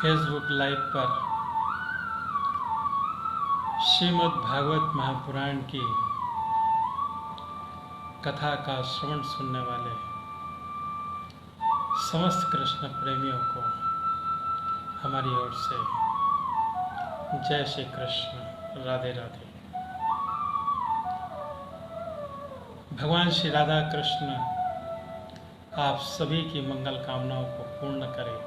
Facebook live पर श्रीमद् भागवत महापुराण की कथा का श्रवण सुनने वाले समस्त कृष्ण प्रेमियों को हमारी ओर से जय श्री कृष्ण, राधे राधे। भगवान श्री राधा कृष्ण आप सभी की मंगल कामनाओं को पूर्ण करें,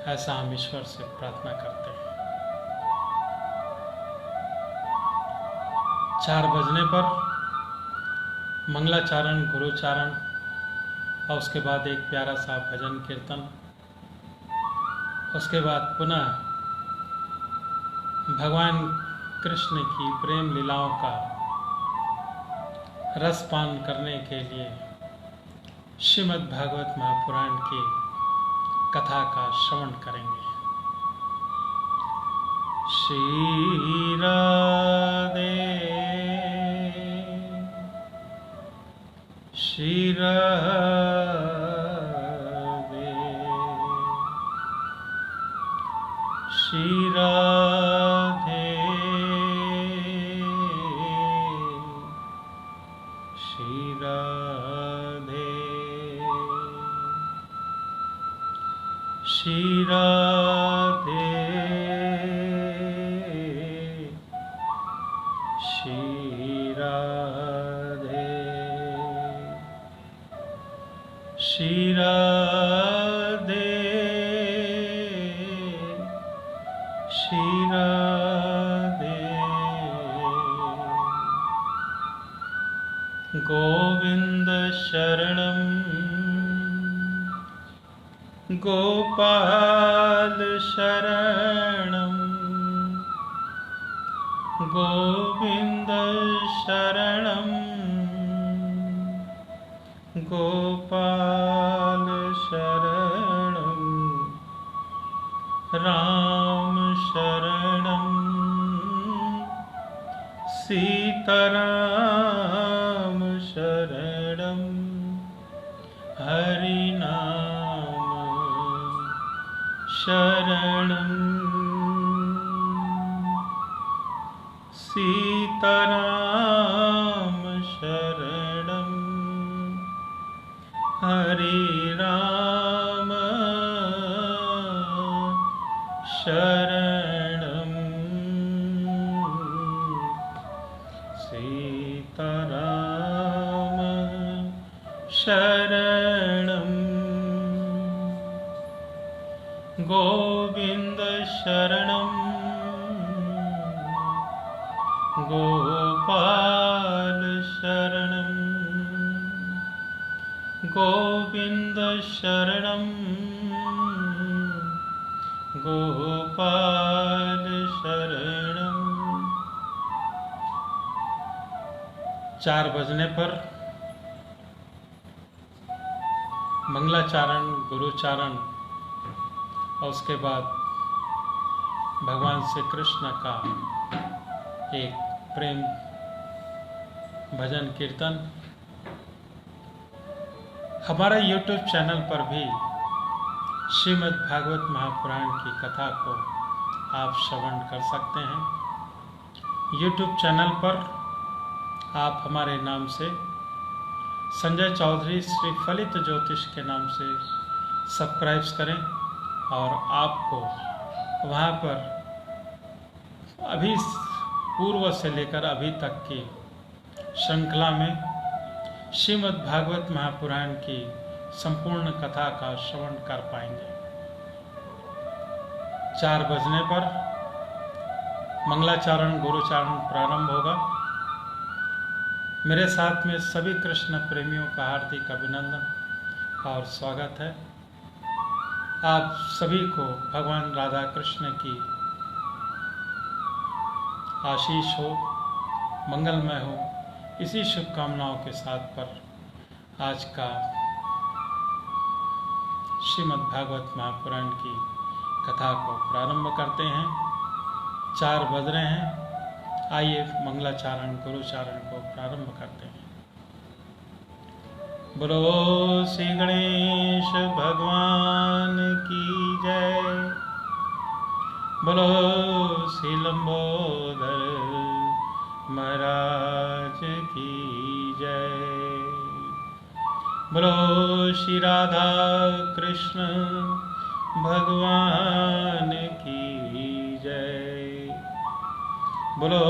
ऐसा हम ईश्वर से प्रार्थना करते हैं। 4 बजने पर मंगलाचारण, गुरुचारण और उसके बाद एक प्यारा सा भजन कीर्तन, उसके बाद पुनः भगवान कृष्ण की प्रेम लीलाओं का रसपान करने के लिए श्रीमद् भागवत महापुराण की कथा का श्रवण करेंगे। श्री राधे श्री राधे श्री राधे श्री राधे श्री राधे श्री राधे श्री राधे श्री राधे। गोविंद शरणं गोपाल शरणं गोविंद शरणं गोपाल शरणं राम शरणं सीताराम शरणं हरिनाम शरणं सीताराम शरणं हरि राम शरणं सीताराम शरणं। गोविंद शरणं गोपाल शरणं गोविंद शरणं गोपाल शरणं। 4 बजने पर मंगलाचारण, गुरुचारण और उसके बाद भगवान श्री कृष्ण का एक प्रेम भजन कीर्तन। हमारा YouTube चैनल पर भी श्रीमद् भागवत महापुराण की कथा को आप श्रवण कर सकते हैं। YouTube चैनल पर आप हमारे नाम से संजय चौधरी श्री फलित ज्योतिष के नाम से सब्सक्राइब करें और आपको वहाँ पर अभी पूर्व से लेकर अभी तक की श्रृंखला में श्रीमद् भागवत महापुराण की संपूर्ण कथा का श्रवण कर पाएंगे। 4 बजने पर मंगलाचारण, गुरुचारण प्रारंभ होगा। मेरे साथ में सभी कृष्ण प्रेमियों का हार्दिक अभिनंदन और स्वागत है। आप सभी को भगवान राधा कृष्ण की आशीष हो, मंगलमय हो, इसी शुभकामनाओं के साथ पर आज का श्रीमद् भागवत महापुराण की कथा को प्रारंभ करते हैं। 4 बज रहे हैं। आइए मंगलाचारण, गुरुचारण को प्रारंभ करते हैं। बोलो श्री गणेश भगवान की जय। बोलो श्री लंबोदर महाराज की जय। बोलो श्री राधा कृष्ण भगवान की जय। बोलो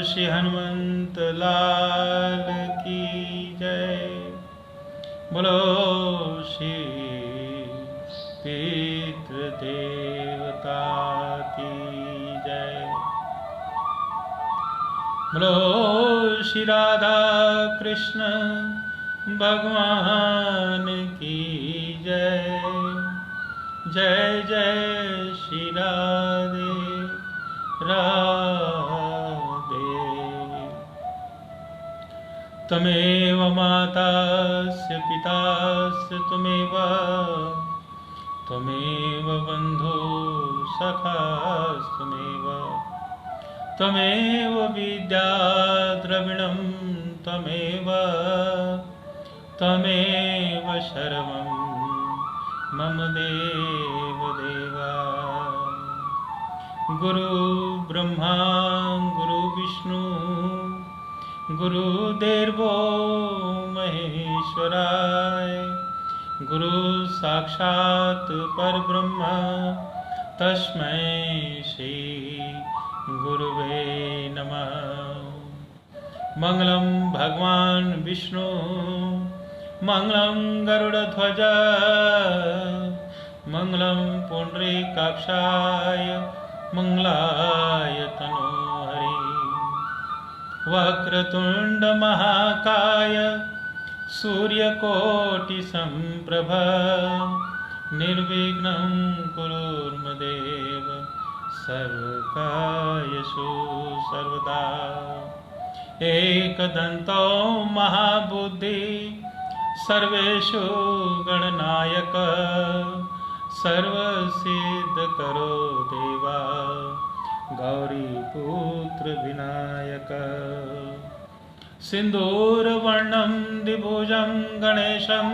श्री हनुमंत लाल की जय। बोलो श्री पितृ देवता की जय। बोलो श्री राधा कृष्ण भगवान की जय। जय जय श्री राधे राधे। त्वमेव मातास्य पितास्य त्वमेव बन्धु सखास्त्वमेव त्वमेव विद्या द्रविणं त्वमेव सर्वं मम देवदेवा। गुरु ब्रह्मा गुरु विष्णु गुरुदेवो महेश्वराय। गुरु साक्षात् परब्रह्म तस्मै श्री गुरुवे नमः। मंगलम भगवान विष्णु मंगलम गरुड़ध्वज मंगलम पुंडरीकाक्षाय मंगलाय तनोहरि। वक्रतुंड महाकाय सूर्यकोटि संप्रभ निर्विघ्नं कुरुर्मदेव सर्वकार्येषु सर्वदा। एकदन्तो महाबुद्धि सर्वेषु गणनायक सर्वसिद्धकरो देवा गौरीपुत्र विनायक। सिन्दूरवर्णं द्विभुजं गणेशं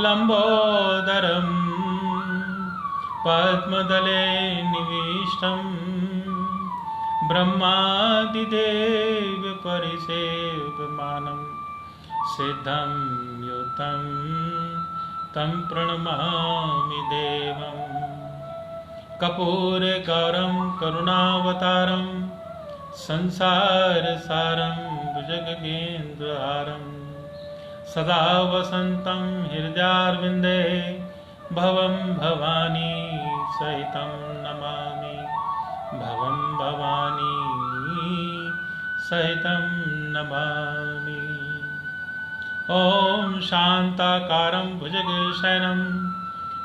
लम्बोदरं पद्मदले निविष्टं ब्रह्मादिदेव परिसेव्यमानं सिद्धं युतं तं प्रणमामि देवम्। कपूरे गौरं करुणावतारं संसारसारं भुजगेन्द्रहारं सदा वसन्तं हृदयारविन्दे भवं भवानी सहितं नमामि। भवं भवानी सहितं नमामि। ॐ शान्ताकारं भुजगशयनं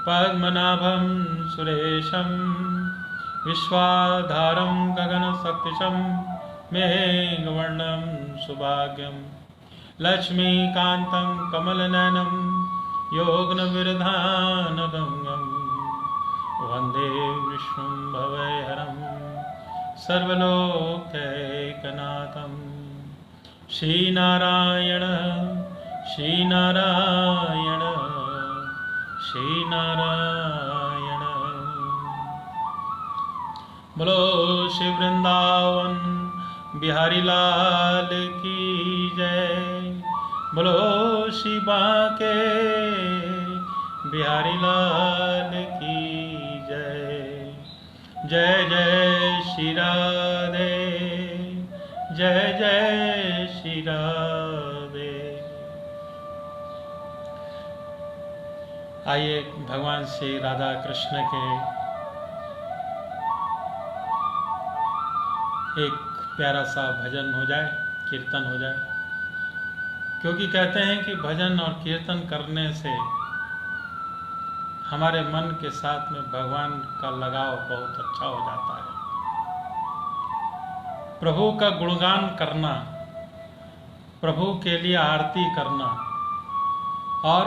पद्मनाभं सुरेशं विश्वाधारं गगनसदृशं मेघवर्णं सुभाग्यं लक्ष्मीकान्तं कमलनयनं योगनविरधानगम्यं वन्दे विष्णुं भवैहरं सर्वलोकैकनाथं। श्रीनारायण श्रीनारायण श्रीनारायण। बोलो श्री वृंदावन बिहारी लाल की जय। बोलो श्री बांके बिहारी लाल की जय। जय जय श्री राधे जय जय श्री राधे। आइए भगवान श्री राधा कृष्ण के एक प्यारा सा भजन हो जाए, कीर्तन हो जाए। क्योंकि कहते हैं कि भजन और कीर्तन करने से हमारे मन के साथ में भगवान का लगाव बहुत अच्छा हो जाता है। प्रभु का गुणगान करना, प्रभु के लिए आरती करना और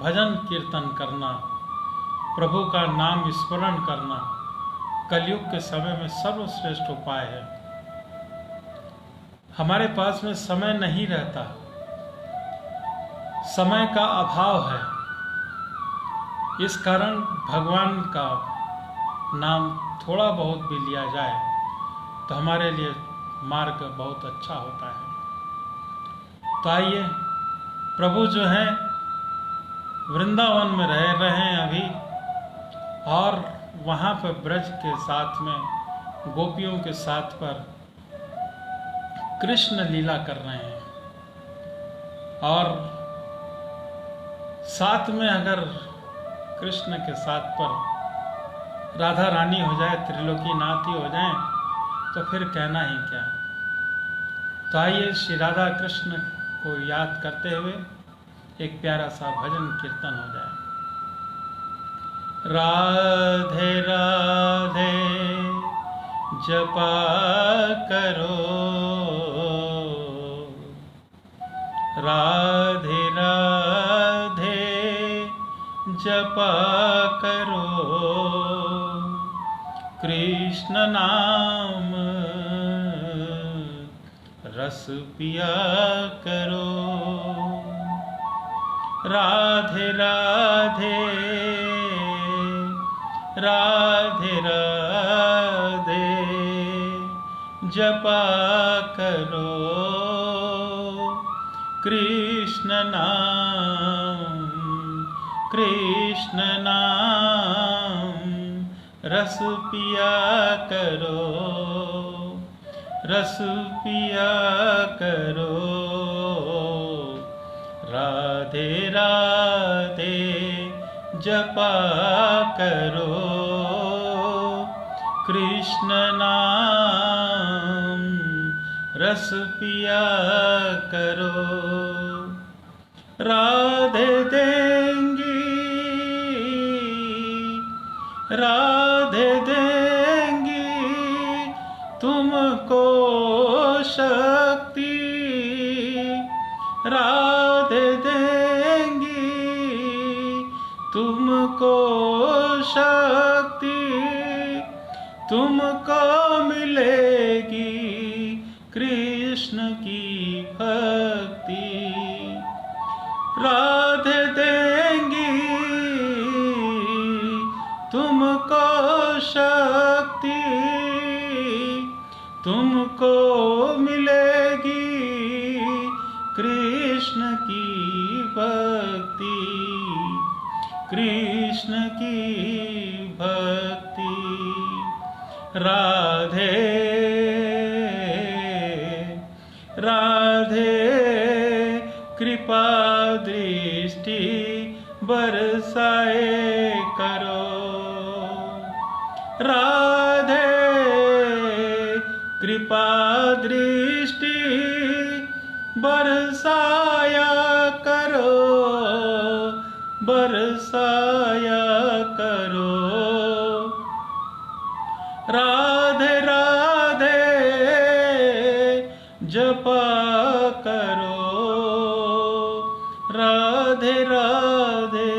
भजन कीर्तन करना, प्रभु का नाम स्मरण करना कलयुग के समय में सर्वश्रेष्ठ उपाय है। हमारे पास में समय नहीं रहता, समय का अभाव है, इस कारण भगवान का नाम थोड़ा बहुत भी लिया जाए तो हमारे लिए मार्ग बहुत अच्छा होता है। तो आइए, प्रभु जो हैं वृंदावन में रह रहे हैं अभी, और वहाँ पर ब्रज के साथ में गोपियों के साथ पर कृष्ण लीला कर रहे हैं। और साथ में अगर कृष्ण के साथ पर राधा रानी हो जाए, त्रिलोकी नाथ ही हो जाए, तो फिर कहना ही क्या। तो आइए श्री राधा कृष्ण को याद करते हुए एक प्यारा सा भजन कीर्तन हो जाए। राधे राधे जपा करो, राधे राधे जपा करो, कृष्ण नाम रस पिया करो। राधे राधे राधे राधे जपा करो, कृष्ण नाम रस पिया करो, रस पिया करो। राधे राधे जपा करो, कृष्ण नाम रस पिया करो। राधे देंगी, राधे देंगी तुमको शक्ति, राधे देंगी तुमको शक्ति, तुमको मिलेगी कृष्ण की भक्ति। राधे देंगी तुमको शक्ति, तुमको मिलेगी कृष्ण की भक्ति, कृष्ण की भक्ति। राधे राधे कृपा दृष्टि बरसाए करो, राधे कृपा दृष्टि बरसाया करो, बरसाया करो। राधे राधे जपा करो, राधे राधे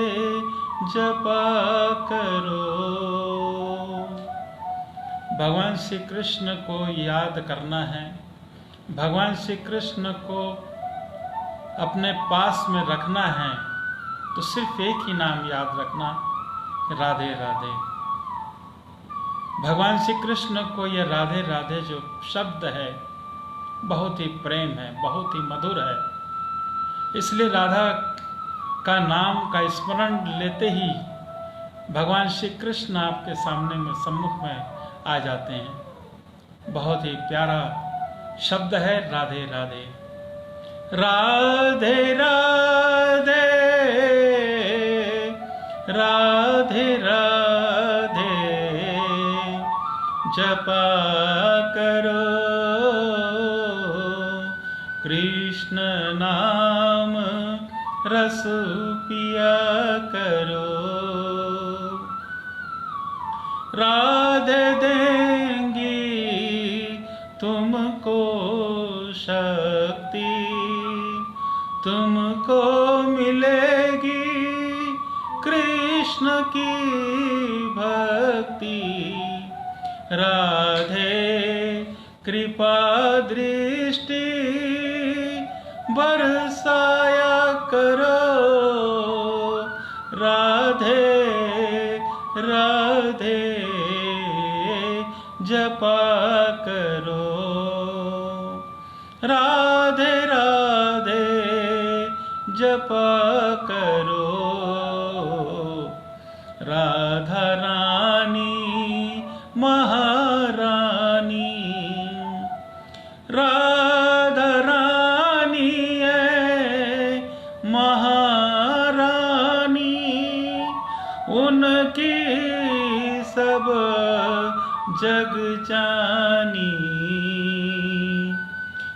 जपा करो। भगवान श्री कृष्ण को याद करना है, भगवान श्री कृष्ण को अपने पास में रखना है, तो सिर्फ एक ही नाम याद रखना, राधे राधे। भगवान श्री कृष्ण को ये राधे राधे जो शब्द है बहुत ही प्रेम है, बहुत ही मधुर है। इसलिए राधा का नाम का स्मरण लेते ही भगवान श्री कृष्ण आपके सामने में सम्मुख में आ जाते हैं। बहुत ही प्यारा शब्द है राधे राधे। राधे राधे राधे राधे जपा करो, कृष्ण नाम रस पिया करो। राधे देंगी तुमको शक्ति, तुमको मिलेगी कृष्ण की भक्ति। राधे कृपा दृष्टि बरसाया करो, राधे राधे जपा करो, राधे राधे जपा करो। राधा रानी महारानी, राधा रानी है महारानी, उनकी सब जग जानी।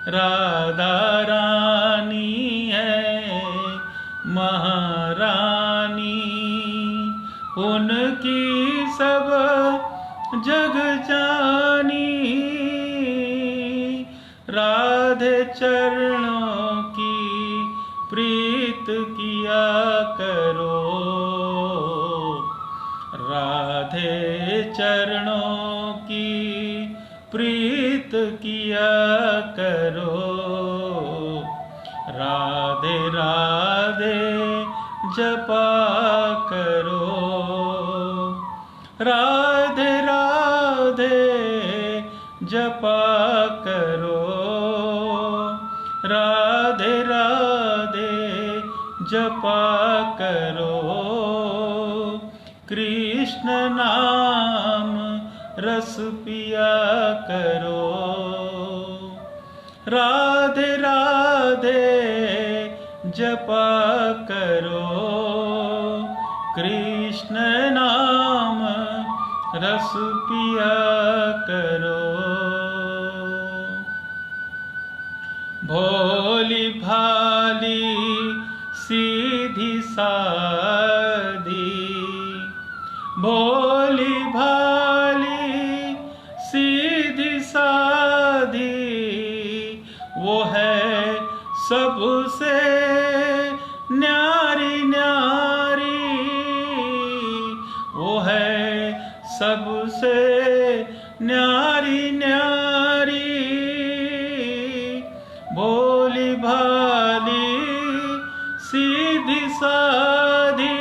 राधा रानी है महारानी, उनकी सब जग जानी। राधे चरणों की प्रीत किया करो, राधे चरणों की प्रीत किया करो। राधे राधे जपा करो, राधे राधे जपा करो, राधे राधे जपा करो। कृष्ण नाम रस पिया करो, राधे राधे जपा करो। कृष्ण नाम रस पिया करो। भोली भाली सीधी सादी, भोली भाली सीधी सादी, वो है सबसे न्यारी न्यारी, वो है सबसे न्यारी न्यारी। भोली भाली सीधी सादी,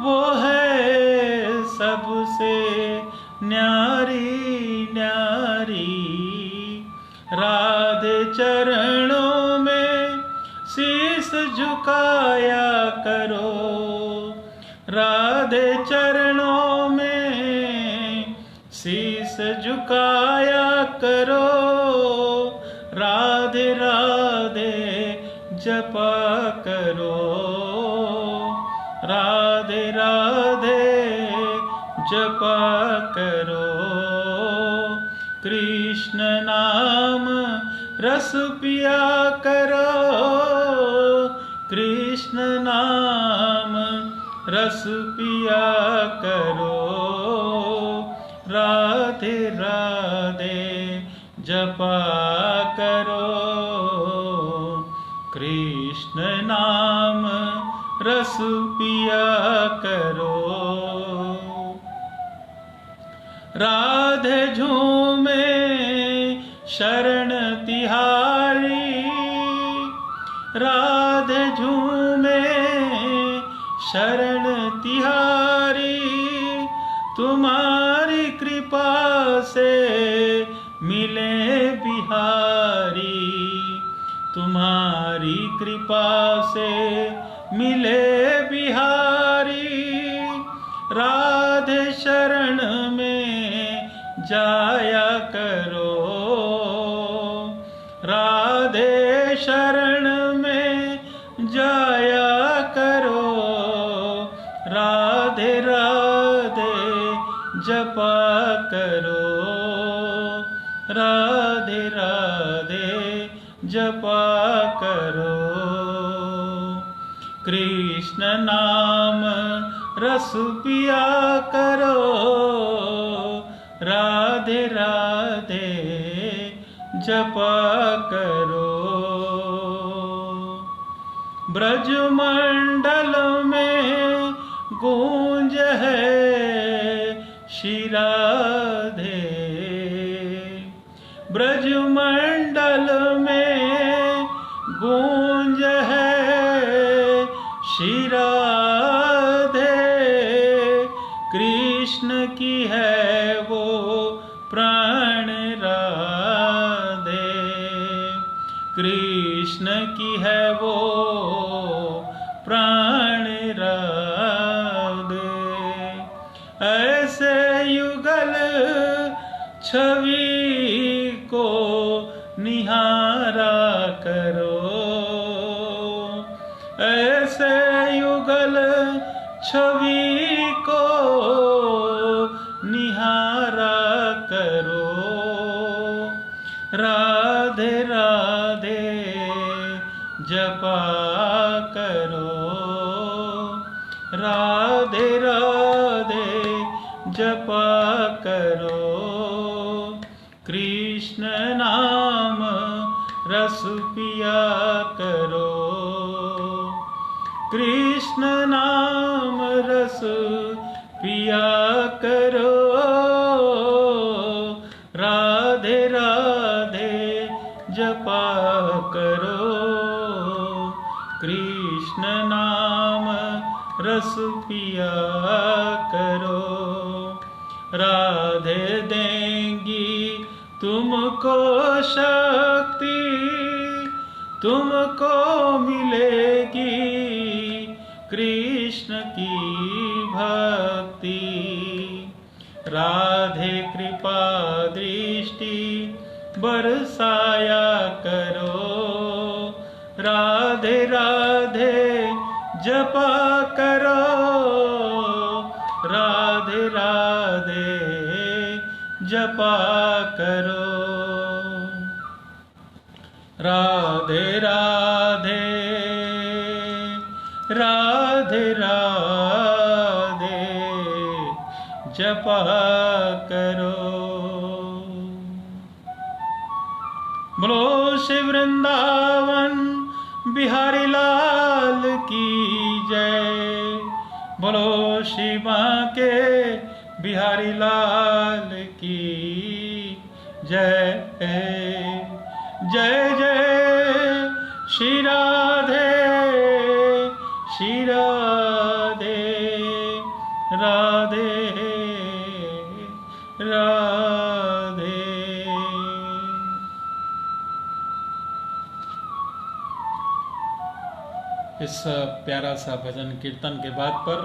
वो है सबसे न्यारी न्यारी। राधे चरणों में शीश झुकाया करो, राधे चरणों में शीश झुकाया करो। राधे राधे जपा करो, राधे राधे जपा करो। कृष्ण नाम रस पिया करो, कृष्ण नाम रस पिया करो। राधे राधे जपा करो, कृष्ण नाम रस पिया करो। राधे झूमे शरण तिहारी, राधे झूमे शरण तिहारी। तुम्हारी कृपा से मिले बिहारी, तुम्हारी कृपा से मिले बिहारी। राधे शरण में जाया करो, राधे शरण में जाया करो। राधे राधे जपा करो, राधे राधे जपा करो। कृष्ण नाम रस पिया करो, राधे राधे जपा करो। ब्रजमंडल में गूंज है श्री राधे, ब्रजमंडल में गूंज है श्री राधे कृष्ण की है वो प्राण राधे, कृष्ण की है वो प्राण राधे। ऐसे युगल छवि को निहारा करो, ऐसे युगल छवि को निहारा करो। राधे राधे जपा करो, राधे राधे जपा करो। कृष्ण नाम रस पिया करो, कृष्ण नाम रस पिया करो। राधे राधे जपा करो, कृष्ण नाम रस पिया करो। राधे देंगी तुमको शक्ति, तुमको मिलेगी कृष्ण की भक्ति। राधे कृपा दृष्टि बरसाया करो, राधे राधे जपा करो, राधे राधे जपा करो। राधे राधे राधे राधे जपा करो। बोलो श्री वृंदावन बिहारी लाल की जय, बोलो श्री बांके बिहारी लाल की जय। जय जय श्री राधे, श्री राधे राधे राधे। इस प्यारा सा भजन कीर्तन के बाद पर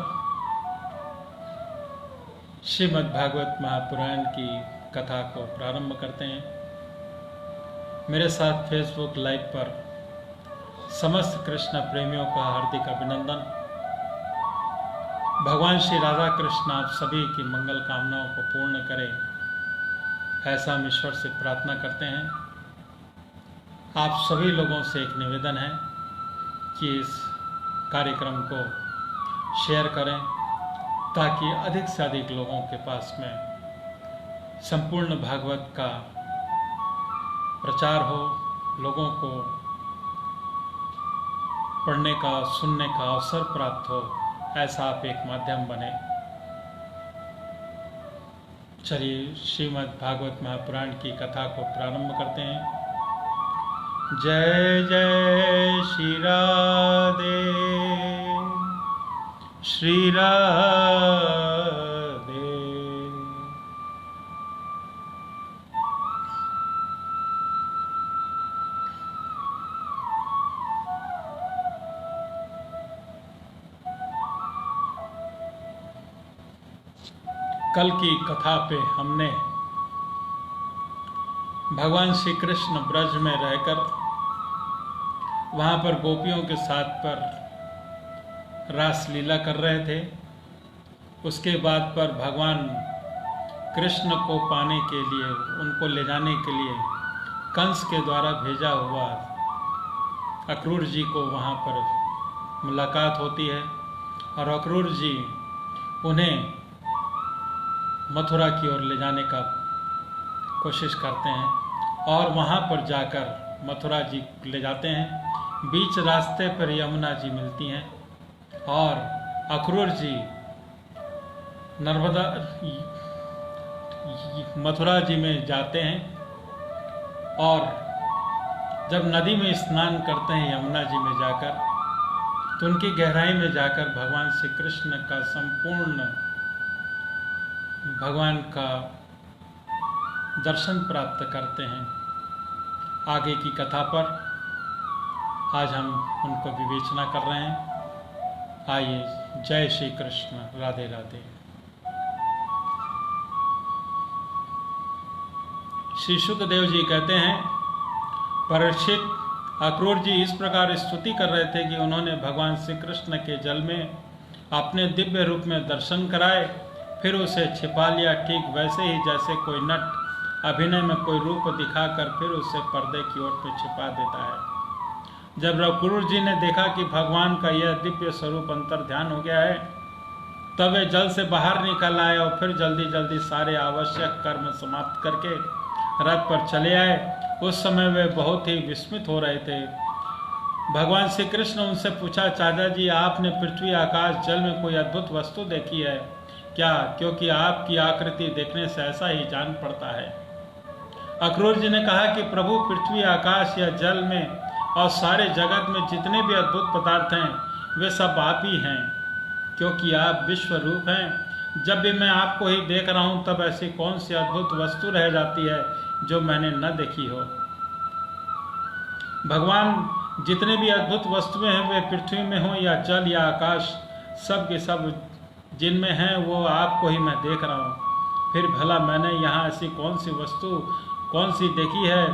श्रीमद् भागवत महापुराण की कथा को प्रारंभ करते हैं। मेरे साथ फेसबुक लाइव पर समस्त कृष्ण प्रेमियों का हार्दिक अभिनंदन। भगवान श्री राधा कृष्ण आप सभी की मंगल कामनाओं को पूर्ण करें, ऐसा हम ईश्वर से प्रार्थना करते हैं। आप सभी लोगों से एक निवेदन है कि इस कार्यक्रम को शेयर करें ताकि अधिक से अधिक लोगों के पास में संपूर्ण भागवत का प्रचार हो, लोगों को पढ़ने का सुनने का अवसर प्राप्त हो, ऐसा आप एक माध्यम बने। चलिए श्रीमद् भागवत महापुराण की कथा को प्रारंभ करते हैं। जय जय श्री राधे, श्री राधे। कल की कथा पे हमने भगवान श्री कृष्ण ब्रज में रहकर वहाँ पर गोपियों के साथ पर रास लीला कर रहे थे। उसके बाद पर भगवान कृष्ण को पाने के लिए, उनको ले जाने के लिए कंस के द्वारा भेजा हुआ अक्रूर जी को वहाँ पर मुलाकात होती है और अक्रूर जी उन्हें मथुरा की ओर ले जाने का कोशिश करते हैं और वहाँ पर जाकर मथुरा जी ले जाते हैं। बीच रास्ते पर यमुना जी मिलती हैं और अक्रूर जी नर्मदा मथुरा जी में जाते हैं और जब नदी में स्नान करते हैं यमुना जी में जाकर, तो उनकी गहराई में जाकर भगवान श्री कृष्ण का संपूर्ण भगवान का दर्शन प्राप्त करते हैं। आगे की कथा पर आज हम उनको विवेचना कर रहे हैं। आइए, जय श्री कृष्ण, राधे राधे। श्री सुखदेव जी कहते हैं, परीक्षित, अक्रूर जी इस प्रकार स्तुति कर रहे थे कि उन्होंने भगवान श्री कृष्ण के जल में अपने दिव्य रूप में दर्शन कराए, फिर उसे छिपा लिया, ठीक वैसे ही जैसे कोई नट अभिनय में कोई रूप दिखाकर फिर उसे पर्दे की ओर पे छिपा देता है। जब अक्रूर जी ने देखा कि भगवान का यह दिव्य स्वरूप अंतर ध्यान हो गया है, तब वे जल से बाहर निकल आए और फिर जल्दी जल्दी सारे आवश्यक कर्म समाप्त करके रथ पर चले आए। उस समय वे बहुत ही विस्मित हो रहे थे। भगवान श्री कृष्ण उनसे पूछा, चाचा जी, आपने पृथ्वी, आकाश, जल में कोई अद्भुत वस्तु देखी है क्या? क्योंकि आपकी आकृति देखने से ऐसा ही जान पड़ता है। अक्रूर जी ने कहा कि प्रभु, पृथ्वी, आकाश या जल में और सारे जगत में जितने भी अद्भुत पदार्थ हैं वे सब आप ही हैं, क्योंकि आप विश्व रूप हैं। जब भी मैं आपको ही देख रहा हूं, तब ऐसी कौन सी अद्भुत वस्तु रह जाती है जो मैंने न देखी हो। भगवान, जितने भी अद्भुत वस्तुएं हैं वे पृथ्वी में हो या जल या आकाश, सब के सब जिनमें हैं वो आपको ही मैं देख रहा हूँ। फिर भला मैंने यहाँ ऐसी कौन सी वस्तु कौन सी देखी है?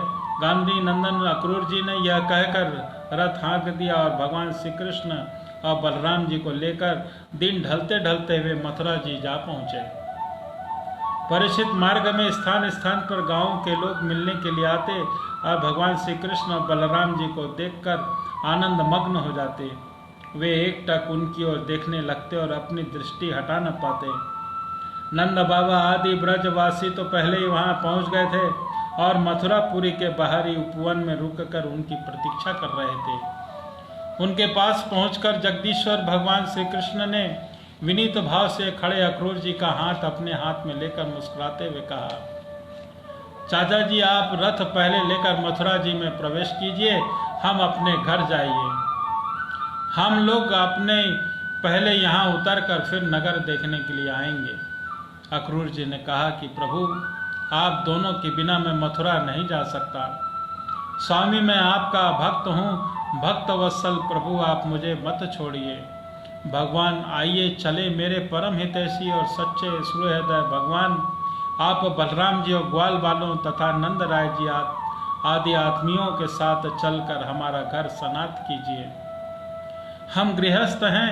गांधी नंदन अक्रूर जी ने यह कहकर रथ हाँक दिया और भगवान श्री कृष्ण और बलराम जी को लेकर दिन ढलते ढलते हुए मथुरा जी जा पहुँचे। परीक्षित, मार्ग में स्थान स्थान पर गांव के लोग मिलने के लिए आते और भगवान श्री कृष्ण और बलराम जी को देखकर आनंद मग्न हो जाते। वे एकटक उनकी ओर देखने लगते और अपनी दृष्टि हटा न पाते। नंद बाबा आदि ब्रजवासी तो पहले ही वहां पहुंच गए थे और मथुरापुरी के बाहरी उपवन में रुककर उनकी प्रतीक्षा कर रहे थे। उनके पास पहुंचकर जगदीश्वर भगवान श्री कृष्ण ने विनीत भाव से खड़े अक्रूर जी का हाथ अपने हाथ में लेकर मुस्कुराते हुए कहा, चाचा जी, आप रथ पहले लेकर मथुरा जी में प्रवेश कीजिए, हम अपने घर जाइए। हम लोग अपने पहले यहाँ उतर कर फिर नगर देखने के लिए आएंगे। अक्रूर जी ने कहा कि प्रभु, आप दोनों के बिना मैं मथुरा नहीं जा सकता। स्वामी, मैं आपका भक्त हूँ, भक्त वत्सल प्रभु, आप मुझे मत छोड़िए। भगवान, आइए चले, मेरे परम हितैषी और सच्चे सुहृदय भगवान, आप बलराम जी और ग्वाल बालों तथा नंद राय जी आदि आत्मियों के साथ चलकर हमारा घर सनात कीजिए। हम गृहस्थ हैं,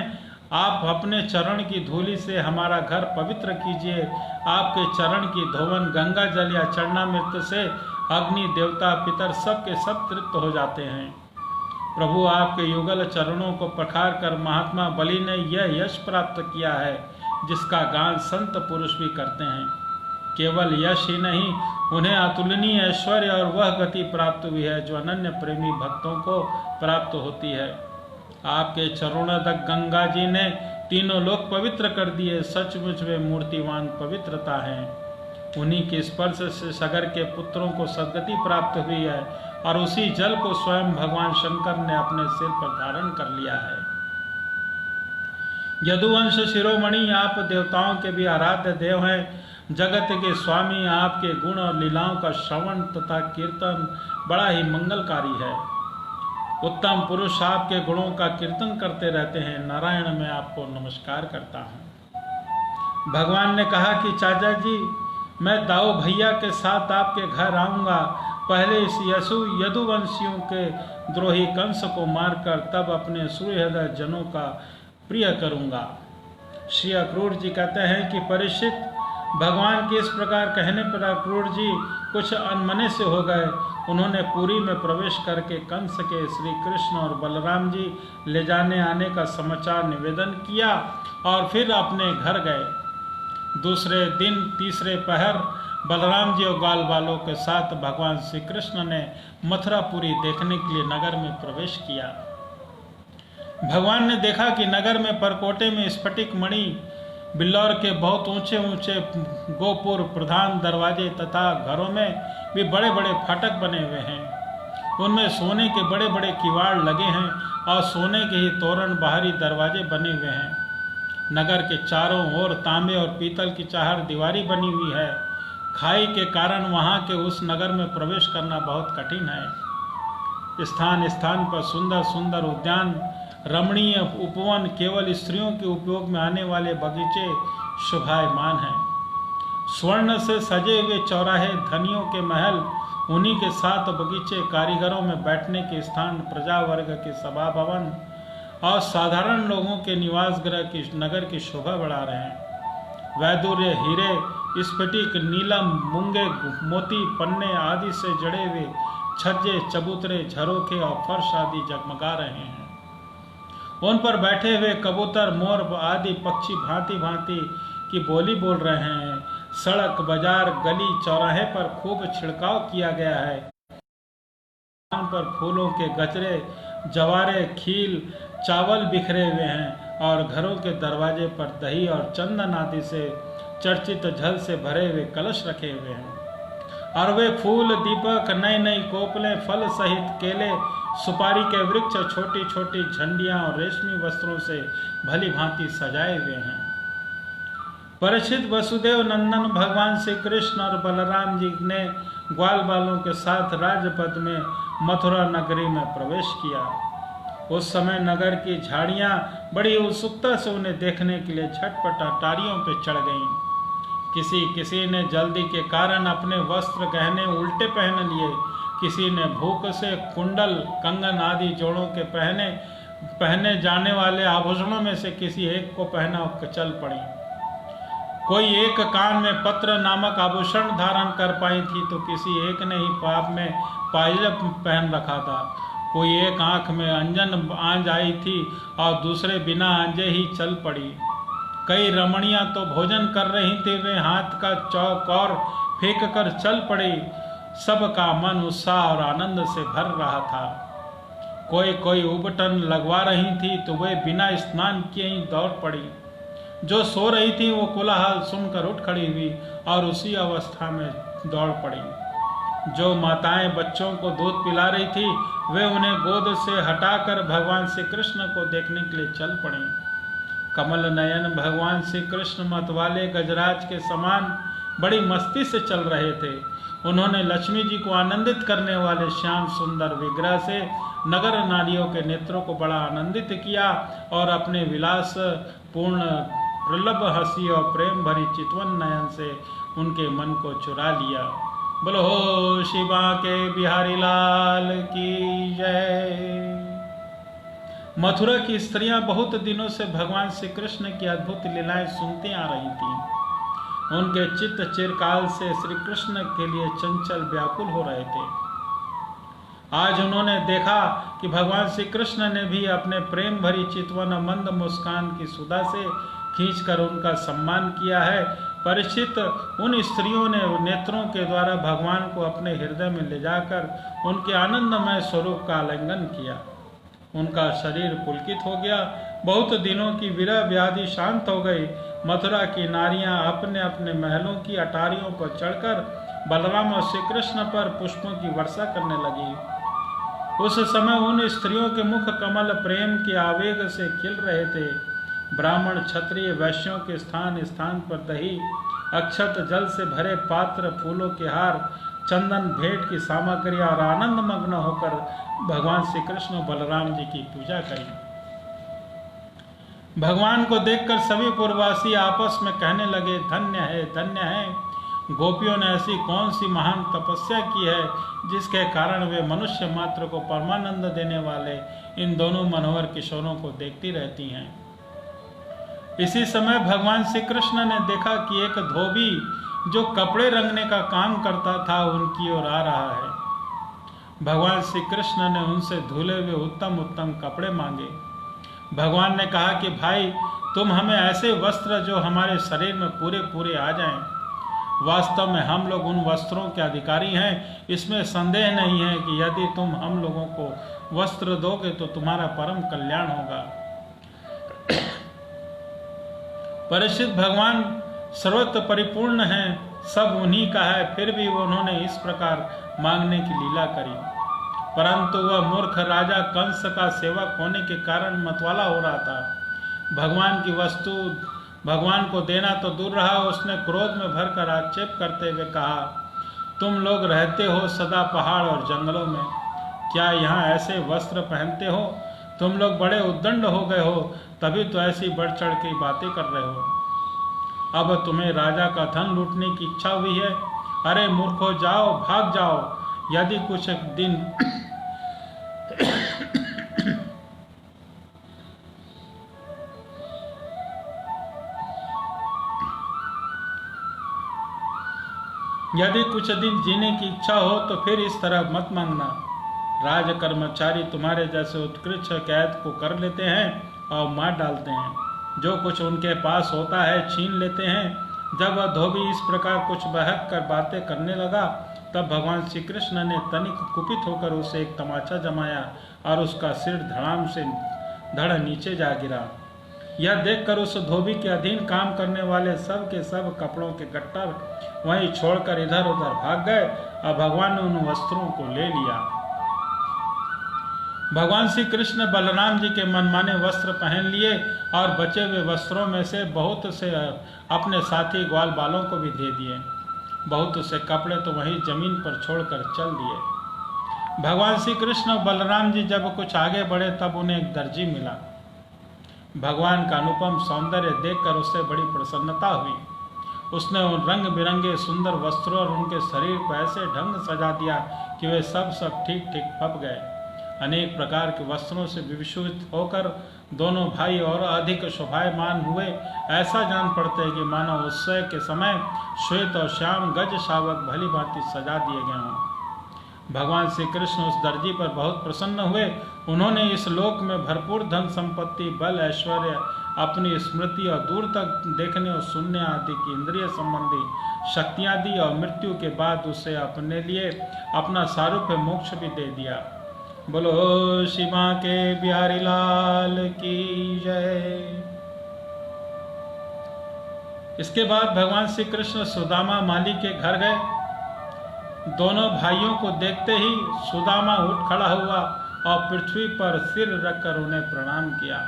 आप अपने चरण की धूलि से हमारा घर पवित्र कीजिए। आपके चरण की धोवन गंगा जल या चरणामृत से अग्नि, देवता, पितर सब के सब तृप्त हो जाते हैं। प्रभु, आपके युगल चरणों को पखार कर महात्मा बलि ने यह यश प्राप्त किया है जिसका गान संत पुरुष भी करते हैं। केवल यश ही नहीं, उन्हें अतुलनीय ऐश्वर्य और वह गति प्राप्त हुई है जो अनन्य प्रेमी भक्तों को प्राप्त होती है। आपके चरणोदक गंगा जी ने तीनों लोक पवित्र कर दिए। सचमुच वे मूर्तिवान पवित्रता हैं। उन्हीं के स्पर्श से सगर के पुत्रों को सद्गति प्राप्त हुई है और उसी जल को स्वयं भगवान शंकर ने अपने सिर पर धारण कर लिया है। यदुवंश शिरोमणि, आप देवताओं के भी आराध्य देव हैं। जगत के स्वामी, आपके गुण और लीलाओं का श्रवण तथा कीर्तन बड़ा ही मंगलकारी है। उत्तम पुरुष आपके गुणों का कीर्तन करते रहते हैं। नारायण, मैं आपको नमस्कार करता हूँ। भगवान ने कहा कि चाचा जी, मैं दाऊ भैया के साथ आपके घर आऊँगा। पहले इस यदुवंशियों के द्रोही कंस को मारकर तब अपने सुहृदय जनों का प्रिय करूँगा। श्री अक्रूर जी कहते हैं कि परीक्षित, भगवान के इस प्रकार कहने पर अक्रूर जी कुछ अनमने से हो गए। उन्होंने पुरी में प्रवेश करके कंस के श्री कृष्ण और बलराम जी ले जाने आने का समाचार निवेदन किया और फिर अपने घर गए। दूसरे दिन तीसरे पहर बलराम जी और ग्वाल बालों के साथ भगवान श्री कृष्ण ने मथुरापुरी देखने के लिए नगर में प्रवेश किया। भगवान ने देखा कि नगर में परकोटे में स्फटिक मणि, बिल्लौर के बहुत ऊंचे ऊंचे गोपुर, प्रधान दरवाजे तथा घरों में भी बड़े बड़े फाटक बने हुए हैं। उनमें सोने के बड़े बड़े किवाड़ लगे हैं और सोने के ही तोरण बाहरी दरवाजे बने हुए हैं। नगर के चारों ओर तांबे और पीतल की चार दीवारी बनी हुई है। खाई के कारण वहाँ के उस नगर में प्रवेश करना बहुत कठिन है। स्थान स्थान पर सुंदर सुंदर उद्यान, रमणीय उपवन, केवल स्त्रियों के उपयोग में आने वाले बगीचे शोभायमान हैं। स्वर्ण से सजे हुए चौराहे, धनियों के महल, उन्हीं के साथ बगीचे, कारीगरों में बैठने के स्थान, प्रजा वर्ग के सभा भवन और साधारण लोगों के निवास गृह की नगर की शोभा बढ़ा रहे हैं। वैदुर्य, हीरे, स्फटिक, नीलम, मूंगे, मोती, पन्ने आदि से जड़े हुए छज्जे, चबूतरे, झरोखे और फर्श आदि जगमगा रहे हैं। उन पर बैठे हुए कबूतर, मोर आदि पक्षी भांति भांति की बोली बोल रहे हैं। सड़क, बाजार, गली, चौराहे पर खूब छिड़काव किया गया है। पर फूलों के गजरे, जवारे, खील, चावल बिखरे हुए हैं और घरों के दरवाजे पर दही और चंदन आदि से चर्चित जल से भरे हुए कलश रखे हुए हैं। और वे फूल, दीपक, नई नई कोपलें, फल सहित केले, सुपारी के वृक्ष, छोटी छोटी झंडियां और रेशमी वस्त्रों से भली भांति सजाए हुए हैं। परीक्षित, वसुदेव नंदन भगवान श्री कृष्ण और बलराम जी ने ग्वाल बालों के साथ राजपथ में मथुरा नगरी में प्रवेश किया। उस समय नगर की झाड़ियां बड़ी उत्सुकता से उन्हें देखने के लिए झटपट अटारियों पर चढ़ गईं। किसी किसी ने जल्दी के कारण अपने वस्त्र गहने उल्टे पहन लिए, किसी ने भूख से कुंडल, कंगन आदि जोड़ों के पहने जाने वाले आभूषणों में से किसी एक को पहना चल पड़ी। कोई एक कान में पत्र नामक आभूषण धारण कर पाई थी तो किसी एक ने ही पाप में पायजब पहन रखा था। कोई एक आंख में अंजन आंज आई थी और दूसरे बिना आंजे ही चल पड़ी। कई रमणियां तो भोजन कर रही थी, वे हाथ का चौकोर फेंक कर चल पड़ी। सबका मन उत्साह और आनंद से भर रहा था। कोई कोई उबटन लगवा रही थी तो वे बिना स्नान किए ही दौड़ पड़ी। जो सो रही थी वो कोलाहल सुनकर उठ खड़ी हुई और उसी अवस्था में दौड़ पड़ी। जो माताएं बच्चों को दूध पिला रही थी वे उन्हें गोद से हटाकर भगवान श्री कृष्ण को देखने के लिए चल पड़ी। कमल नयन भगवान श्री कृष्ण मतवाले गजराज के समान बड़ी मस्ती से चल रहे थे। उन्होंने लक्ष्मी जी को आनंदित करने वाले श्याम सुंदर विग्रह से नगर नारियों के नेत्रों को बड़ा आनंदित किया और अपने विलास पूर्ण प्रलभ हंसी और प्रेम भरी चितवन नयन से उनके मन को चुरा लिया। बोलो हो शिवा के बिहारी लाल की जय। मथुरा की स्त्रियां बहुत दिनों से भगवान श्री कृष्ण की अद्भुत लीलाएं सुनती आ रही थीं। उनके चित्त चिरकाल से श्री कृष्ण के लिए चंचल व्याकुल हो रहे थे। आज उन्होंने देखा कि भगवान श्री कृष्ण ने भी अपने प्रेम भरी चितवन मंद मुस्कान की सुधा से खींचकर उनका सम्मान किया है। परीक्षित, उन स्त्रियों ने नेत्रों के द्वारा भगवान को अपने हृदय में ले जाकर उनके आनंदमय स्वरूप का आलिंगन किया। उनका शरीर पुलकित हो गया। बहुत दिनों की विरह व्याधि शांत हो गई। मथुरा की नारियां अपने अपने महलों की अटारियों पर चढ़कर बलराम और श्री कृष्ण पर पुष्पों की वर्षा करने लगी। उस समय उन स्त्रियों के मुख कमल प्रेम के आवेग से खिल रहे थे। ब्राह्मण, क्षत्रिय, वैश्यों के स्थान स्थान पर दही, अक्षत, जल से भरे पात्र, फूलों के हार, चंदन, भेंट की सामग्री और आनंद मग्न होकर भगवान श्री कृष्ण बलराम जी की पूजा करी। भगवान को देखकर सभी पूर्ववासी आपस में कहने लगे, धन्य है, धन्य है। गोपियों ने ऐसी कौन सी महान तपस्या की है जिसके कारण वे मनुष्य मात्र को परमानंद देने वाले इन दोनों मनोहर किशोरों को देखती रहती हैं। इसी समय भगवान श्री कृष्ण ने देखा कि एक धोबी जो कपड़े रंगने का काम करता था उनकी ओर आ रहा है। भगवान श्री कृष्ण ने उनसे धुले हुए उत्तम उत्तम कपड़े मांगे। भगवान ने कहा कि भाई, तुम हमें ऐसे वस्त्र जो हमारे शरीर में पूरे पूरे आ जाएं। वास्तव में हम लोग उन वस्त्रों के अधिकारी हैं। इसमें संदेह नहीं है कि यदि तुम हम लोगों को वस्त्र दोगे तो तुम्हारा परम कल्याण होगा। परीक्षित, भगवान सर्वत्र परिपूर्ण हैं, सब उन्हीं का है, फिर भी उन्होंने इस प्रकार मांगने की लीला करी। परंतु वह मूर्ख राजा कंस का सेवक होने के कारण मतवाला हो रहा था। भगवान की वस्तु भगवान को देना तो दूर रहा, उसने क्रोध में भरकर आक्षेप करते हुए कहा, तुम लोग रहते हो सदा पहाड़ और जंगलों में, क्या यहाँ ऐसे वस्त्र पहनते हो? तुम लोग बड़े उद्दंड हो गए हो, तभी तो ऐसी बढ़ चढ़ के बातें कर रहे हो। अब तुम्हें राजा का धन लूटने की इच्छा हुई है? अरे मूर्खो, जाओ, भाग जाओ। यदि कुछ दिन यदि कुछ दिन जीने की इच्छा हो तो फिर इस तरह मत मांगना। राज कर्मचारी तुम्हारे जैसे उत्कृष्ट कैद को कर लेते हैं और मार डालते हैं। जो कुछ उनके पास होता है छीन लेते हैं। जब वह धोबी इस प्रकार कुछ बहक कर बातें करने लगा, तब भगवान श्री कृष्ण ने तनिक कुपित होकर उसे एक तमाचा जमाया और उसका सिर धड़ाम से धड़ नीचे जा गिरा। यह देखकर उस धोबी के अधीन काम करने वाले सब के सब कपड़ों के गट्टर वहीं छोड़कर इधर उधर भाग गए और भगवान ने उन वस्त्रों को ले लिया। भगवान श्री कृष्ण बलराम जी के मनमाने वस्त्र पहन लिए और बचे हुए वस्त्रों में से बहुत से अपने साथी ग्वाल बालों को भी दे दिए। बहुत से कपड़े तो वहीं जमीन पर छोड़कर चल दिए। भगवान श्री कृष्ण और बलराम जी जब कुछ आगे बढ़े तब उन्हें एक दर्जी मिला। भगवान का अनुपम सौंदर्य देखकर उससे बड़ी प्रसन्नता हुई। उसने उन रंग बिरंगे सुंदर वस्त्रों और उनके शरीर को ऐसे ढंग सजा दिया कि वे सब ठीक ठीक फप गए। अनेक प्रकार के वस्त्रों से विभूषित होकर दोनों भाई और अधिक शोभायमान हुए। ऐसा जान पड़ते हैं कि मानो उत्सव के समय श्वेत और श्याम गज शावक भली भांति सजा दिए गए हों। भगवान श्री कृष्ण उस दर्जी पर बहुत प्रसन्न हुए। उन्होंने इस लोक में भरपूर धन संपत्ति, बल, ऐश्वर्य, अपनी स्मृति और दूर तक देखने और सुनने आदि की इंद्रिय संबंधी शक्तियां दी और मृत्यु के बाद उसे अपने लिए अपना सारूप्य मोक्ष भी दे दिया। बोलो शिवा के बिहारी लाल की जय। इसके बाद भगवान श्री कृष्ण सुदामा माली के घर गए। दोनों भाइयों को देखते ही सुदामा उठ खड़ा हुआ और पृथ्वी पर सिर रखकर उन्हें प्रणाम किया।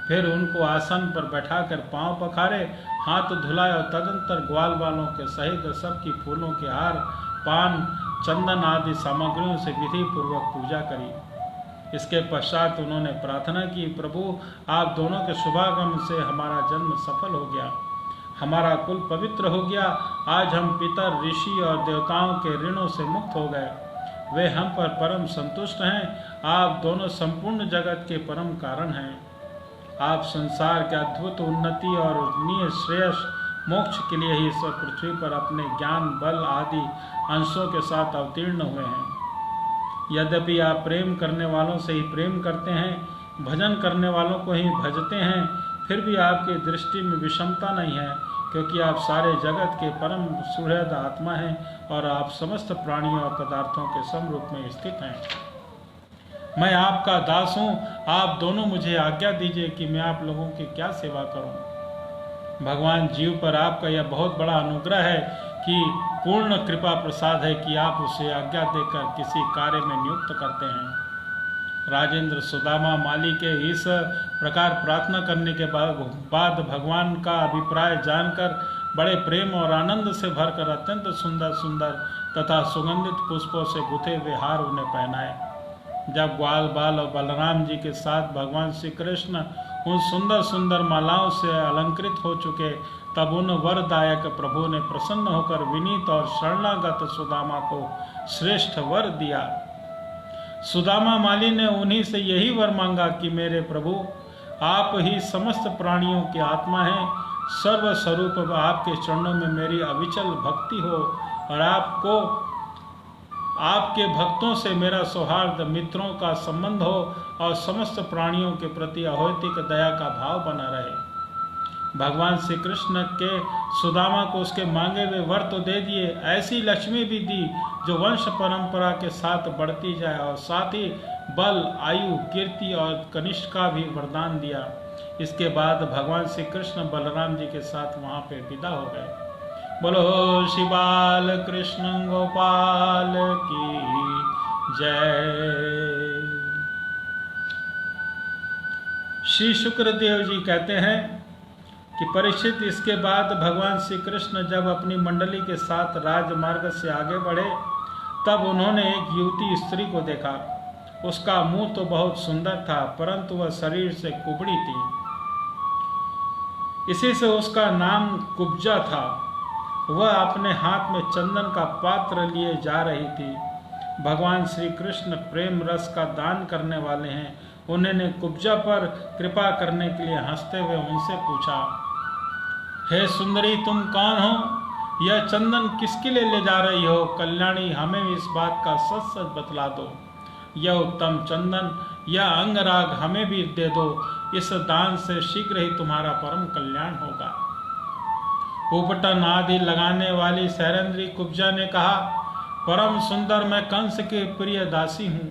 फिर उनको आसन पर बैठाकर पांव पखारे, हाथ धुलाए और तदंतर ग्वाल बालों के सहित सबकी फूलों के हार, पान, चंदन आदि सामग्रियों से विधि पूर्वक पूजा करी। इसके पश्चात उन्होंने प्रार्थना की, प्रभु आप दोनों के शुभागमन से हमारा जन्म सफल हो गया, हमारा कुल पवित्र हो गया। आज हम पितर, ऋषि और देवताओं के ऋणों से मुक्त हो गए। वे हम पर परम संतुष्ट हैं। आप दोनों संपूर्ण जगत के परम कारण हैं। आप संसार के अद्भुत उन्नति और उन्नीय श्रेयस मोक्ष के लिए ही इस पृथ्वी पर अपने ज्ञान, बल आदि अंशों के साथ अवतीर्ण हुए हैं। यद्यपि आप प्रेम करने वालों से ही प्रेम करते हैं, भजन करने वालों को ही भजते हैं, फिर भी आपकी दृष्टि में विषमता नहीं है, क्योंकि आप सारे जगत के परम सुहृद आत्मा हैं और आप समस्त प्राणियों और पदार्थों के समरूप में स्थित हैं। मैं आपका दास हूँ। आप दोनों मुझे आज्ञा दीजिए कि मैं आप लोगों की क्या सेवा करूँ। भगवान जीव पर आपका यह बहुत बड़ा अनुग्रह है कि पूर्ण कृपा प्रसाद है कि आप उसे आज्ञा देकर किसी कार्य में नियुक्त करते हैं। राजेंद्र सुदामा माली के इस प्रकार प्रार्थना करने के बाद भगवान का अभिप्राय जानकर बड़े प्रेम और आनंद से भरकर अत्यंत सुंदर सुंदर तथा सुगंधित पुष्पों से गुथे हुए हार उन्हें पहनाए। जब ग्वाल बाल और बलराम जी के साथ भगवान श्री कृष्ण उन सुंदर सुंदर मालाओं से अलंकृत हो चुके, तब उन वरदायक प्रभु ने प्रसन्न होकर विनीत और शरणागत सुदामा को श्रेष्ठ वर दिया। सुदामा माली ने उन्हीं से यही वर मांगा कि मेरे प्रभु आप ही समस्त प्राणियों की आत्मा हैं, सर्व स्वरूप आपके चरणों में मेरी अविचल भक्ति हो और आपको आपके भक्तों से मेरा सौहार्द, मित्रों का संबंध हो और समस्त प्राणियों के प्रति अहैतुक दया का भाव बना रहे। भगवान श्री कृष्ण के सुदामा को उसके मांगे हुए वर तो दे दिए, ऐसी लक्ष्मी भी दी जो वंश परंपरा के साथ बढ़ती जाए और साथ ही बल, आयु, कीर्ति और कनिष्ठ का भी वरदान दिया। इसके बाद भगवान श्री कृष्ण बलराम जी के साथ वहाँ पे विदा हो गए। बोलो शिवाल कृष्ण गोपाल की जय। श्री शुक्रदेव जी कहते हैं कि परीक्षित, इसके बाद भगवान श्री कृष्ण जब अपनी मंडली के साथ राजमार्ग से आगे बढ़े तब उन्होंने एक युवती स्त्री को देखा। उसका मुंह तो बहुत सुंदर था, परंतु वह शरीर से कुबड़ी थी। इसी से उसका नाम कुब्जा था। वह अपने हाथ में चंदन का पात्र लिए जा रही थी। भगवान श्री कृष्ण प्रेम रस का दान करने वाले हैं। उन्होंने कुब्जा पर कृपा करने के लिए हंसते हुए उनसे पूछा, हे सुंदरी, तुम कौन हो? यह चंदन किसके लिए ले जा रही हो? कल्याणी, हमें इस बात का सच सच बतला दो। यह उत्तम चंदन, यह अंगराग हमें भी दे दो। इस दान से शीघ्र ही तुम्हारा परम कल्याण होगा। उपटन आदि लगाने वाली शैरेंद्री कुब्जा ने कहा, परम सुंदर, मैं कंस के प्रिय दासी हूँ।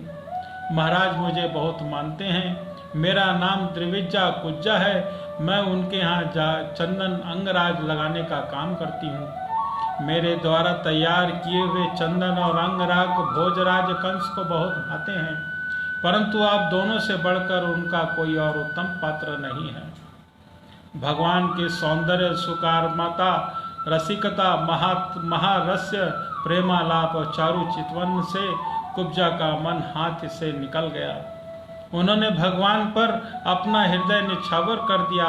महाराज मुझे बहुत मानते हैं। मेरा नाम त्रिविज्या कुब्जा है। मैं उनके यहाँ चंदन अंगराज लगाने का काम करती हूँ। मेरे द्वारा तैयार किए हुए चंदन और अंगराग भोजराज कंस को बहुत भाते हैं, परंतु आप दोनों से बढ़कर उनका कोई और उत्तम पात्र नहीं है। भगवान के सौंदर्य, सुकार्मता, रसिकता, महारस्य, प्रेमालाप और चारु चितवन से कुब्जा का मन हाथ से निकल गया। उन्होंने भगवान पर अपना हृदय निछावर कर दिया।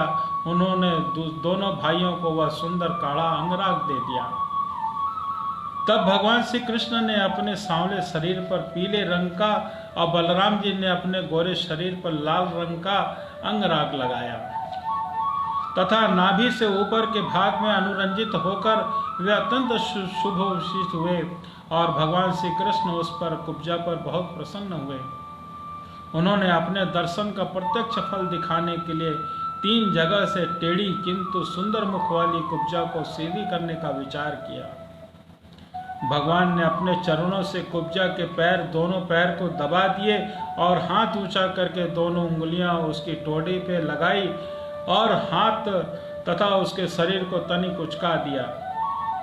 उन्होंने दोनों भाइयों को वह सुंदर काढ़ा अंगराग दे दिया। तब भगवान श्री कृष्ण ने अपने सांवले शरीर पर पीले रंग का और बलराम जी ने अपने गोरे शरीर पर लाल रंग का अंगराग लगाया तथा नाभि से ऊपर के भाग में अनुरंजित होकर वे अत्यंत शुभ हुए और भगवान श्री कृष्ण उस पर कुब्जा पर बहुत प्रसन्न हुए। उन्होंने अपने दर्शन का प्रत्यक्ष फल दिखाने के लिए 3 जगह से टेढ़ी किंतु सुंदर मुख वाली कुब्जा को सीधी करने का विचार किया। भगवान ने अपने चरणों से कुब्जा के दोनों पैर को दबा दिए और हाथ ऊंचा करके दोनों उंगलियां उसकी टोड़ी पे लगाई और हाथ तथा उसके शरीर को तनिक उचका दिया।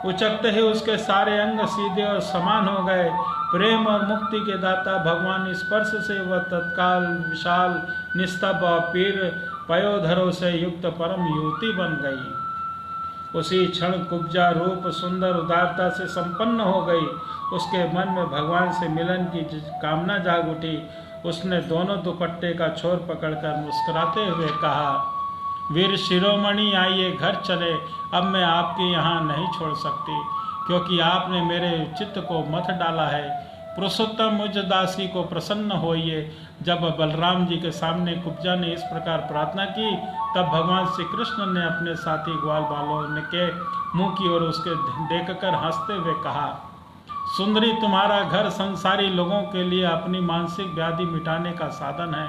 उचकते ही उसके सारे अंग सीधे और समान हो गए। प्रेम और मुक्ति के दाता भगवान स्पर्श से वह तत्काल विशाल निस्तभ और पीर पयोधरों से युक्त परम युवती बन गई। उसी क्षण कुब्जा रूप सुंदर उदारता से संपन्न हो गई। उसके मन में भगवान से मिलन की कामना जाग उठी। उसने दोनों दुपट्टे का छोर पकड़कर मुस्कुराते हुए कहा, वीर शिरोमणि, आइए घर चले। अब मैं आपके यहाँ नहीं छोड़ सकती, क्योंकि आपने मेरे चित्त को मथ डाला है। पुरुषोत्तम मुझ दासी को प्रसन्न होइए। जब बलराम जी के सामने कुब्जा ने इस प्रकार प्रार्थना की तब भगवान श्री कृष्ण ने अपने साथी ग्वाल बालों के मुंह की ओर उसके देखकर हंसते हुए कहा, सुंदरी, तुम्हारा घर संसारी लोगों के लिए अपनी मानसिक व्याधि मिटाने का साधन है।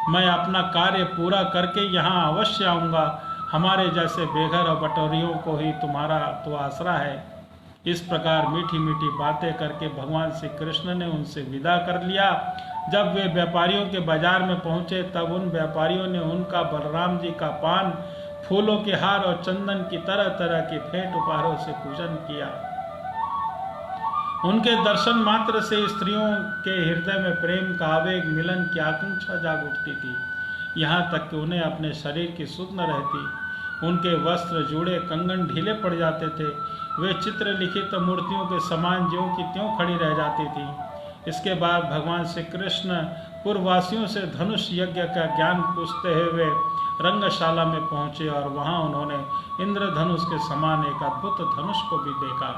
मैं अपना कार्य पूरा करके यहाँ अवश्य आऊँगा। हमारे जैसे बेघर और बटोरियों को ही तुम्हारा तो आसरा है। इस प्रकार मीठी मीठी बातें करके भगवान श्री कृष्ण ने उनसे विदा कर लिया। जब वे व्यापारियों के बाजार में पहुंचे तब उन व्यापारियों ने उनका बलराम जी का पान, फूलों के हार और चंदन की तरह तरह के भेंट उपहारों से पूजन किया। उनके दर्शन मात्र से स्त्रियों के हृदय में प्रेम का आवेग, मिलन की आकांक्षा जाग उठती थी। यहाँ तक कि उन्हें अपने शरीर की सुध न रहती। उनके वस्त्र, जूड़े, कंगन ढीले पड़ जाते थे। वे चित्र लिखित मूर्तियों के समान ज्यों की त्यों खड़ी रह जाती थी। इसके बाद भगवान श्री कृष्ण पूर्ववासियों से धनुष यज्ञ का ज्ञान पूछते हुए रंगशाला में पहुंचे और वहां उन्होंने इंद्रधनुष के समान एक अद्भुत धनुष को भी देखा।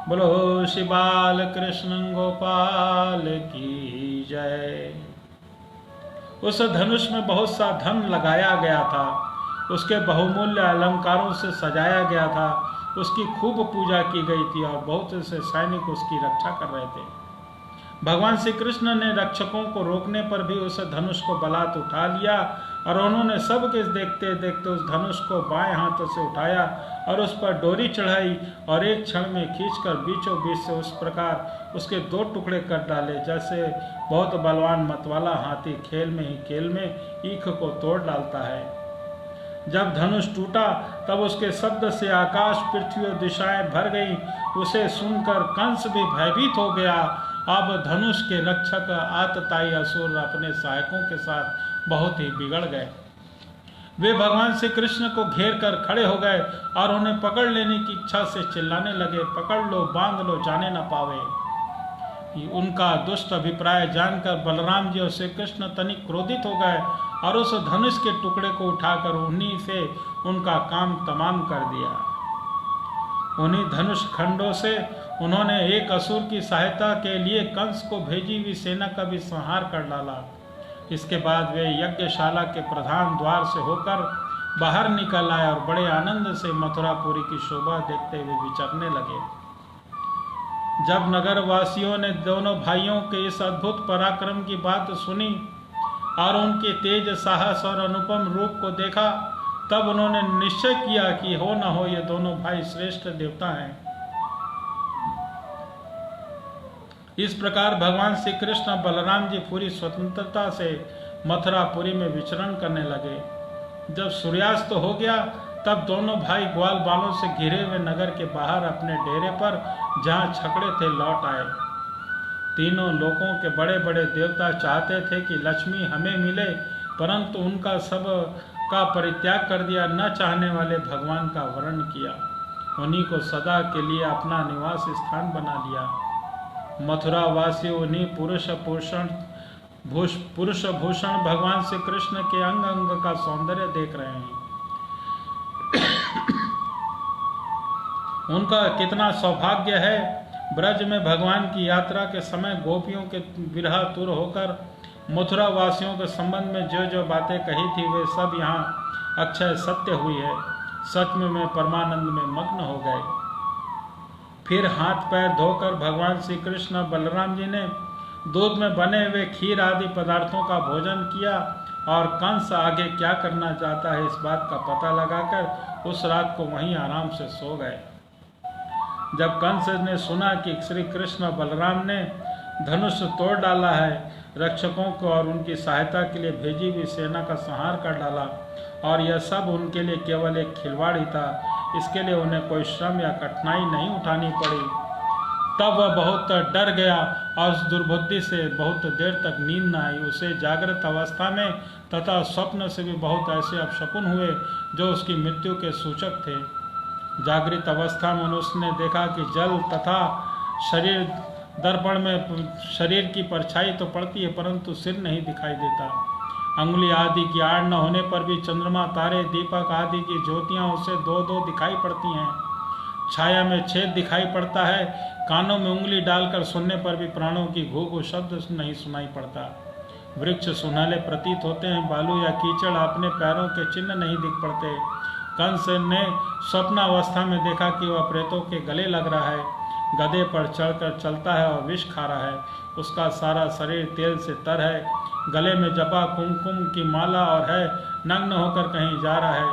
बोलो श्री बाल कृष्ण गोपाल की जय। उस धनुष में बहुत सा धन लगाया गया था। उसके बहुमूल्य अलंकारों से सजाया गया था। उसकी खूब पूजा की गई थी और बहुत से सैनिक उसकी रक्षा कर रहे थे। भगवान श्री कृष्ण ने रक्षकों को रोकने पर भी उस धनुष को बलात् उठा लिया और उन्होंने सबके देखते देखते उस धनुष को बाएं हाथों से उठाया और उस पर डोरी चढ़ाई और एक क्षण में खींचकर बीचों बीच से उस प्रकार उसके 2 टुकड़े कर डाले जैसे बहुत बलवान मतवाला हाथी खेल में ईख को तोड़ डालता है। जब धनुष टूटा तब उसके शब्द से आकाश, पृथ्वी और दिशाएं भर गई। उसे सुनकर कंस भी भयभीत हो गया अब धनुष के रक्षक आतताई असुर अपने सहायकों के साथ बहुत ही बिगड़ गए। वे भगवान श्री कृष्ण को घेर कर खड़े हो गए और उन्हें पकड़ लेने की इच्छा से चिल्लाने लगे, पकड़ लो, बांध लो, जाने न पावे। उनका दुष्ट अभिप्राय जानकर बलराम जी और श्री कृष्ण तनिक क्रोधित हो गए और उस धनुष के टुकड़े को उठाकर उन्हीं से उनका काम तमाम कर दिया। उन्हीं धनुष खंडों से उन्होंने एक असुर की सहायता के लिए कंस को भेजी हुई सेना का भी संहार कर डाला। इसके बाद वे यज्ञशाला के प्रधान द्वार से होकर बाहर निकल आए और बड़े आनंद से मथुरापुरी की शोभा देखते हुए विचरने लगे। जब नगर वासियों ने दोनों भाइयों के इस अद्भुत पराक्रम की बात सुनी और उनके तेज साहस और अनुपम रूप को देखा, तब उन्होंने निश्चय किया कि हो न हो ये दोनों भाई श्रेष्ठ देवता हैं। इस प्रकार भगवान श्री कृष्ण बलराम जी पूरी स्वतंत्रता से मथुरापुरी में विचरण करने लगे। जब सूर्यास्त हो गया तब दोनों भाई ग्वाल बालों से घिरे हुए नगर के बाहर अपने डेरे पर जहां छकड़े थे लौट आए। तीनों लोकों के बड़े बड़े देवता चाहते थे कि लक्ष्मी हमें मिले, परंतु उनका सब का परित्याग कर दिया। न चाहने वाले भगवान का वर्ण किया, उन्हीं को सदा के लिए अपना निवास स्थान बना लिया। मथुरा वासी उन्हीं पुरुष भूषण भगवान श्री कृष्ण के अंग अंग का सौंदर्य देख रहे हैं। उनका कितना सौभाग्य है। ब्रज में भगवान की यात्रा के समय गोपियों के विरहातुर होकर मथुरा वासियों के संबंध में जो जो बातें कही थी वे सब यहाँ अक्षय सत्य हुई है। सच में परमानंद में मग्न हो गए। फिर हाथ पैर धोकर भगवान श्री कृष्ण बलराम जी ने दूध में बने हुए खीर आदि पदार्थों का भोजन किया और कंस आगे क्या करना चाहता है इस बात का पता लगाकर उस रात को वहीं आराम से सो गए। जब कंस ने सुना कि श्री कृष्ण बलराम ने धनुष तोड़ डाला है, रक्षकों को और उनकी सहायता के लिए भेजी हुई सेना का संहार कर डाला और यह सब उनके लिए केवल एक खिलवाड़ ही था, इसके लिए उन्हें कोई श्रम या कठिनाई नहीं उठानी पड़ी, तब वह बहुत डर गया और उस दुर्बुद्धि से बहुत देर तक नींद न आई। उसे जागृत अवस्था में तथा स्वप्न से भी बहुत ऐसे अपशकुन हुए जो उसकी मृत्यु के सूचक थे। जागृत अवस्था में उसने देखा कि जल तथा शरीर दर्पण में शरीर की परछाई तो पड़ती है परंतु सिर नहीं दिखाई देता। अंगुली आदि की आड़ न होने पर भी चंद्रमा, तारे, दीपक आदि की ज्योतियां उसे दो दो दिखाई पड़ती हैं। छाया में छेद दिखाई पड़ता है। कानों में उंगली डालकर सुनने पर भी प्राणों की घू घू शब्द नहीं सुनाई पड़ता। वृक्ष सुनहले प्रतीत होते हैं, बालू या कीचड़ अपने पैरों के चिन्ह नहीं दिख पड़ते। कंस ने स्वप्नावस्था में देखा कि वह प्रेतों के गले लग रहा है, गधे पर चढ़कर चलता है और विष खा रहा है। उसका सारा शरीर तेल से तर है, गले में जपा कुमकुम की माला और है, नग्न होकर कहीं जा रहा है।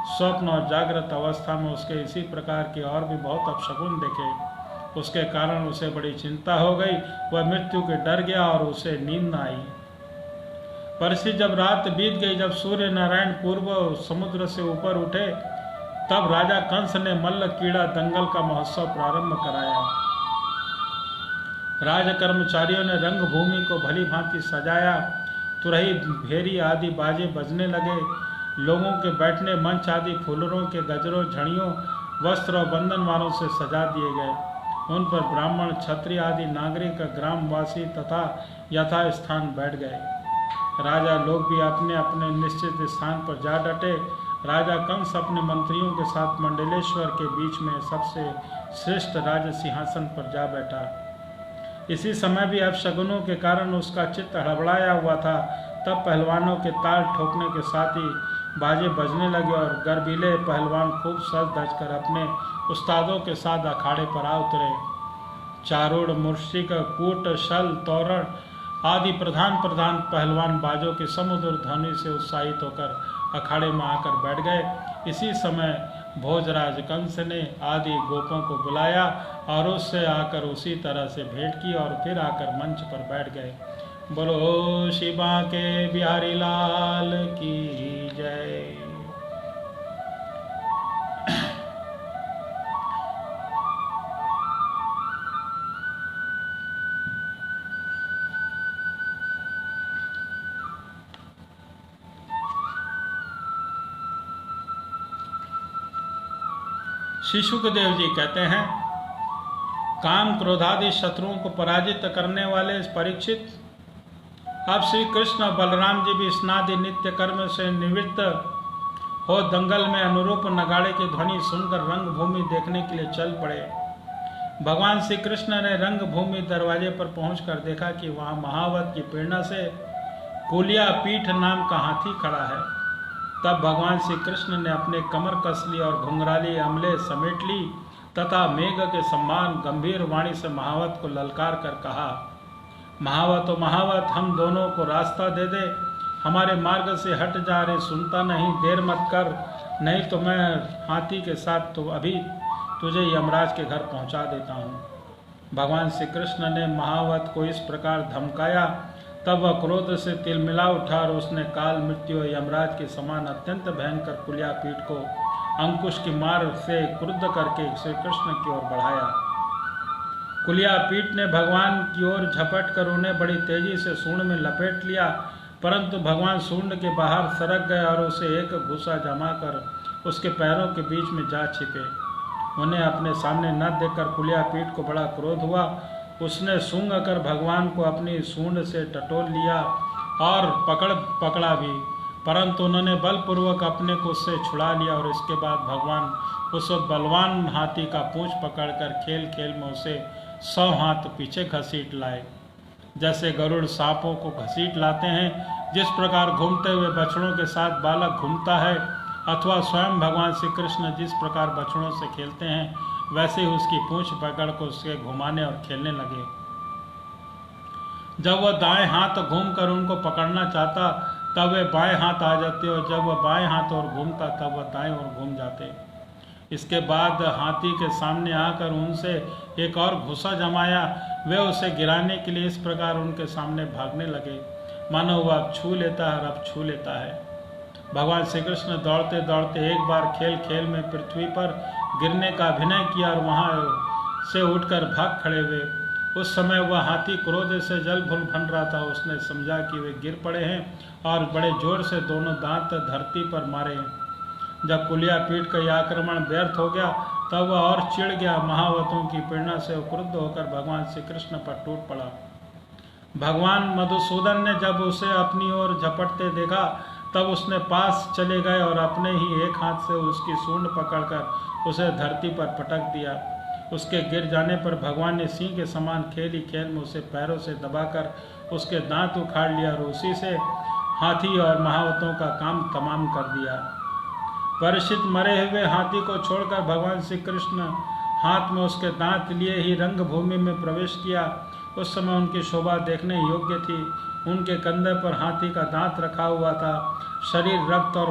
स्वप्न और जागृत अवस्था में उसके इसी प्रकार के और भी बहुत अपशकुन देखे। उसके कारण उसे बड़ी चिंता हो गई। वह मृत्यु के डर गया और उसे नींद न आई। परिस्थिति जब रात बीत गई, जब सूर्य नारायण पूर्व समुद्र से ऊपर उठे, तब राजा कंस ने मल्ल कीड़ा दंगल का महोत्सव प्रारंभ कराया। राज कर्मचारियों ने रंगभूमि को भली भांति सजाया। तुरही, भेरी आदि बाजे बजने लगे। लोगों के बैठने मंच आदि फूलों के गजरों, झड़ियों, वस्त्र और बंधनवारों से सजा दिए गए। उन पर ब्राह्मण, क्षत्रिय आदि नागरिक, ग्रामवासी तथा यथा स्थान बैठ गए। राजा लोग भी अपने अपने निश्चित स्थान पर जा डटे। राजा कंस अपने मंत्रियों के साथ मंडलेश्वर के बीच में सबसे श्रेष्ठ राज सिंहासन पर जा बैठा। इसी समय भी अपशगुनों के कारण उसका चित्त हड़बड़ाया हुआ था। तब पहलवानों के ताल ठोकने के साथ ही बाजे बजने लगे और गर्वीले पहलवान खूब सज धज कर अपने उस्तादों के साथ अखाड़े पर आ उतरे। चारूढ़, मूषिक, कूट, शल, तोरण आदि प्रधान प्रधान पहलवान बाजों के समुद्र ध्वनि से उत्साहित होकर अखाड़े में आकर बैठ गए। इसी समय भोजराज कंस ने आदि गोपों को बुलाया और उससे आकर उसी तरह से भेंट की और फिर आकर मंच पर बैठ गए। बोलो शिवा के बिहारी लाल की जय। श्री सुखदेव जी कहते हैं, काम क्रोधादि शत्रुओं को पराजित करने वाले परीक्षित, अब श्री कृष्ण और बलराम जी भी स्नादि नित्य कर्म से निवृत्त हो दंगल में अनुरूप नगाड़े की ध्वनि सुनकर रंगभूमि देखने के लिए चल पड़े। भगवान श्री कृष्ण ने रंगभूमि दरवाजे पर पहुंचकर देखा कि वहां महावत की प्रेरणा से कुलिया पीठ नाम का हाथी खड़ा है। तब भगवान श्री कृष्ण ने अपने कमर कस ली और घुंघराली अमले समेट ली तथा मेघ के समान गंभीर वाणी से महावत को ललकार कर कहा, महावत ओ महावत, हम दोनों को रास्ता दे दे, हमारे मार्ग से हट जा रे, सुनता नहीं, देर मत कर, नहीं तो मैं हाथी के साथ तो अभी तुझे यमराज के घर पहुंचा देता हूँ। भगवान श्री कृष्ण ने महावत को इस प्रकार धमकाया, तब वह क्रोध से तिलमिला उठा और उसने काल मृत्यु और यमराज के समान अत्यंत भयंकर कुलिया पीठ को अंकुश की मार से क्रुद्ध करके श्री कृष्ण की ओर बढ़ाया। कुलिया पीठ ने भगवान की ओर झपट कर उन्हें बड़ी तेजी से सूंड में लपेट लिया, परंतु भगवान सूंड के बाहर सरक गए और उसे एक घुसा जमाकर उसके पैरों के बीच में जा छिपे। उन्हें अपने सामने न देखकर कुलिया पीठ को बड़ा क्रोध हुआ। उसने सूंघ कर भगवान को अपनी सूंड से टटोल लिया और पकड़ा भी, परंतु उन्होंने बलपूर्वक अपने को उससे छुड़ा लिया और इसके बाद भगवान उस बलवान हाथी का पूंछ पकड़कर खेल खेल में उसे 100 हाथ पीछे घसीट लाए। जैसे गरुड़ सांपों को घसीट लाते हैं, जिस प्रकार घूमते हुए बछड़ों के साथ बालक घूमता है, अथवा स्वयं भगवान श्री कृष्ण जिस प्रकार बछड़ों से खेलते हैं, वैसे ही उसकी पूंछ पकड़ को उसके घुमाने और खेलने लगे। जब वह दाएं हाथ घूमकर उनको पकड़ना चाहता तब वे बाएं हाथ आ जाते और जब वह बाएं हाथ और घूमता तब वह दाएं ओर घूम जाते। इसके बाद हाथी के सामने आकर उनसे एक और घुसा जमाया। वे उसे गिराने के लिए इस प्रकार उनके सामने भागने लगे, मानो वह अब छू लेता है और अब छू लेता है। भगवान श्री कृष्ण दौड़ते दौड़ते एक बार खेल खेल में पृथ्वी पर गिरने का अभिनय किया और वहां से उठकर भाग खड़े हुए। उस समय वह हाथी क्रोध से जल भूल बन रहा था। उसने समझा कि वे गिर पड़े हैं और बड़े जोर से दोनों दांत धरती पर मारे। जब कुलिया पीठ का यह आक्रमण व्यर्थ हो गया तब वह और चिढ़ गया। महावतों की प्रेरणा से क्रुद्ध होकर भगवान श्री कृष्ण पर टूट पड़ा। भगवान मधुसूदन ने जब उसे अपनी ओर झपटते देखा तब उसने पास चले गए और अपने ही एक हाथ से उसकी सूंड पकड़कर उसे धरती पर पटक दिया। उसके गिर जाने पर भगवान ने सिंह के समान खेल ही खेल में उसे पैरों से दबाकर उसके दांत उखाड़ लिया और उसी से हाथी और महावतों का काम तमाम कर दिया। परीक्षित मरे हुए हाथी को छोड़कर भगवान श्री कृष्ण हाथ में उसके दांत लिए ही रंगभूमि में प्रवेश किया। उस समय उनकी शोभा देखने योग्य थी। उनके कंधे पर हाथी का दांत रखा हुआ था। शरीर रक्त और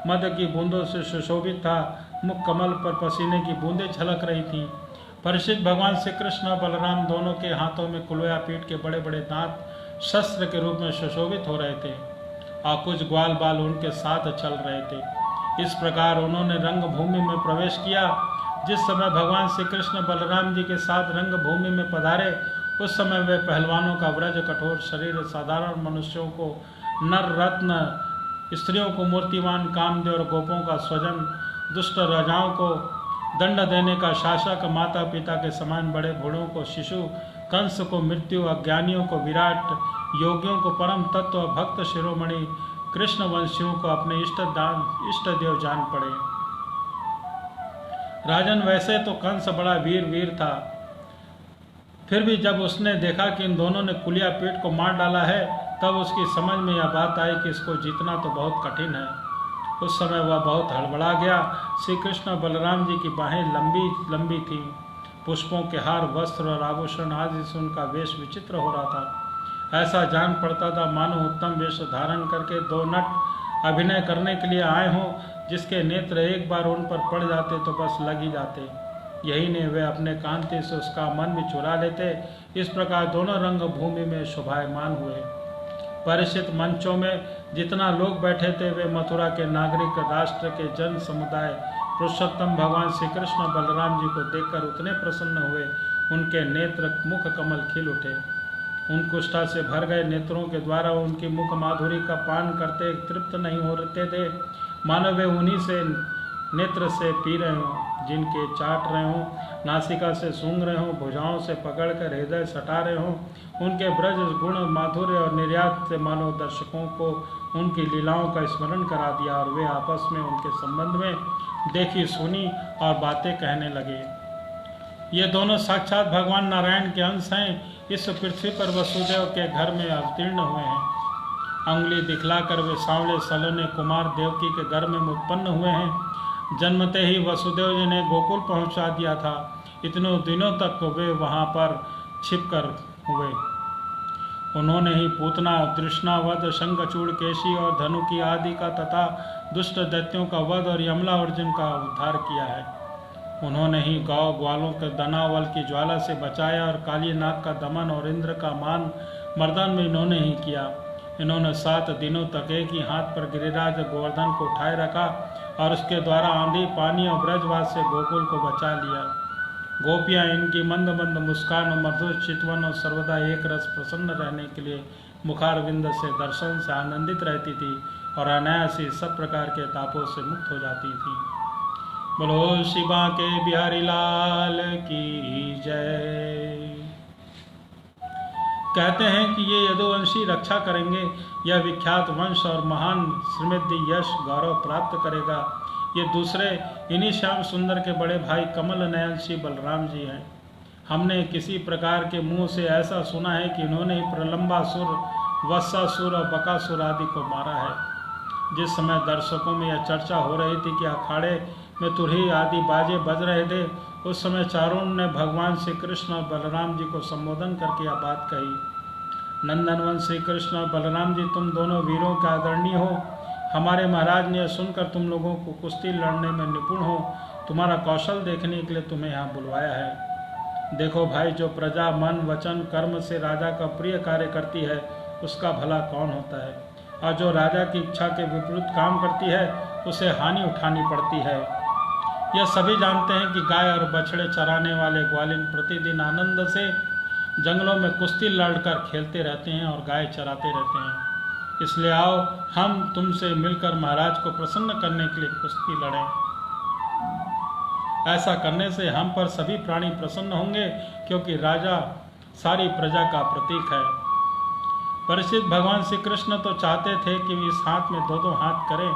मद की बूंदों से सुशोभित था। मुख कमल पर पसीने की बूंदें झलक रही थीं। परीक्षित भगवान श्री कृष्ण और बलराम दोनों के हाथों में कुलिया पीठ के बड़े बड़े दांत शस्त्र के रूप में सुशोभित हो रहे थे और कुछ ग्वाल बाल उनके साथ चल रहे थे। इस प्रकार उन्होंने रंगभूमि में प्रवेश किया। जिस समय भगवान श्री कृष्ण बलराम जी के साथ रंगभूमि में पधारे उस समय वे पहलवानों का व्रज कठोर शरीर, साधारण मनुष्यों को नर रत्न, स्त्रियों को मूर्तिमान कामदेव और गोपों का स्वजन, दुष्ट राजाओं को दंड देने का शासक, माता पिता के समान बड़े बूढ़ों को शिशु, कंस को मृत्यु, अज्ञानियों को विराट, योगियों को परम तत्व, भक्त शिरोमणि, कृष्ण वंशियों को अपने इष्ट देव जान पड़े। राजन, वैसे तो कंस बड़ा वीर था, फिर भी जब उसने देखा कि इन दोनों ने कुलिया पीठ को मार डाला है तब उसकी समझ में यह बात आई कि इसको जीतना तो बहुत कठिन है। उस समय वह बहुत हड़बड़ा गया। श्री कृष्ण और बलराम जी की बाहें लंबी लंबी थीं। पुष्पों के हार, वस्त्र और आभूषण आदि से उनका वेश विचित्र हो रहा था। ऐसा जान पड़ता था मानो उत्तम वेश धारण करके दो नट अभिनय करने के लिए आए हों, जिसके नेत्र एक बार उन पर पड़ जाते तो बस लग ही जाते। यही नहीं, वे अपने कांति से उसका मन भी चुरा लेते। इस प्रकार दोनों रंगभूमि में शोभायमान हुए। परिचित मंचों में जितना लोग बैठे थे वे मथुरा के नागरिक, राष्ट्र के जन समुदाय पुरुषोत्तम भगवान श्री कृष्ण बलराम जी को देखकर उतने प्रसन्न हुए, उनके नेत्र मुख कमल खिल उठे। उन कुष्ठा से भर गए नेत्रों के द्वारा उनकी मुख माधुरी का पान करते तृप्त नहीं होते थे, मानो वे उन्हीं से नेत्र से पी रहे हों। जिनके चाट रहे हों, नासिका से सूंघ रहे हों, भुजाओं से पकड़कर हृदय सटा रहे हों, उनके ब्रज गुण माधुर्य और निर्यात से मानव दर्शकों को उनकी लीलाओं का स्मरण करा दिया और वे आपस में उनके संबंध में देखी सुनी और बातें कहने लगे। ये दोनों साक्षात भगवान नारायण के अंश हैं। इस पृथ्वी पर वसुदेव के घर में अवतीर्ण हुए हैं। अंगुली दिखलाकर वे सांवले सलोने कुमार देवकी के गर्भ में उत्पन्न हुए हैं। जन्मते ही वसुदेव जी ने गोकुल पहुंचा दिया था। इतनों दिनों तक वे वहां पर छिपकर हुए। उन्होंने ही पूतना, तृष्णावध, शंखचूड़, केशी और धनुकी आदि का तथा दुष्ट दैत्यों का वध और यमला अर्जुन का उद्धार किया है। उन्होंने ही गौ ग्वालों के दनावल की ज्वाला से बचाया और काली नाग का दमन और इंद्र का मान मर्दन में इन्होंने ही किया। इन्होंने 7 दिनों तक एक ही हाथ पर गिरिराज गोवर्धन को उठाए रखा और उसके द्वारा आंधी, पानी और ब्रजवास से गोकुल को बचा लिया। गोपियाँ इनकी मंद मंद मुस्कान और मधुर चितवन और सर्वदा एक रस प्रसन्न रहने के लिए मुखारविंद से दर्शन से आनंदित रहती थी और अनायास ही सब प्रकार के तापों से मुक्त हो जाती थी। बोलो शिवा के बिहारी लाल की जय। कहते हैं कि ये यदुवंशी रक्षा करेंगे। यह विख्यात वंश और महान समृद्धि यश गौरव प्राप्त करेगा। ये दूसरे इन्हीं श्याम सुंदर के बड़े भाई कमल नयन श्री बलराम जी हैं। हमने किसी प्रकार के मुंह से ऐसा सुना है कि इन्होंने ही प्रलंबासुर, वत्सासुर और बकासुर आदि को मारा है। जिस समय दर्शकों में यह चर्चा हो रही थी कि अखाड़े में तुरही आदि बाजे बज रहे थे, उस समय चारुण ने भगवान श्री कृष्ण और बलराम जी को संबोधन करके यह बात कही। नंदनवन श्री कृष्ण और बलराम जी, तुम दोनों वीरों के आदरणीय हो। हमारे महाराज ने सुनकर तुम लोगों को कुश्ती लड़ने में निपुण हो, तुम्हारा कौशल देखने के लिए तुम्हें यहाँ बुलवाया है। देखो भाई, जो प्रजा मन वचन कर्म से राजा का प्रिय कार्य करती है उसका भला कौन होता है, और जो राजा की इच्छा के विपरीत काम करती है उसे हानि उठानी पड़ती है। यह सभी जानते हैं कि गाय और बछड़े चराने वाले ग्वालिन प्रतिदिन आनंद से जंगलों में कुश्ती लड़कर खेलते रहते हैं और गाय चराते रहते हैं। इसलिए आओ हम तुमसे मिलकर महाराज को प्रसन्न करने के लिए कुश्ती लड़ें। ऐसा करने से हम पर सभी प्राणी प्रसन्न होंगे, क्योंकि राजा सारी प्रजा का प्रतीक है। परिचित भगवान श्री कृष्ण तो चाहते थे कि इस हाथ में 2-2 हाथ करें,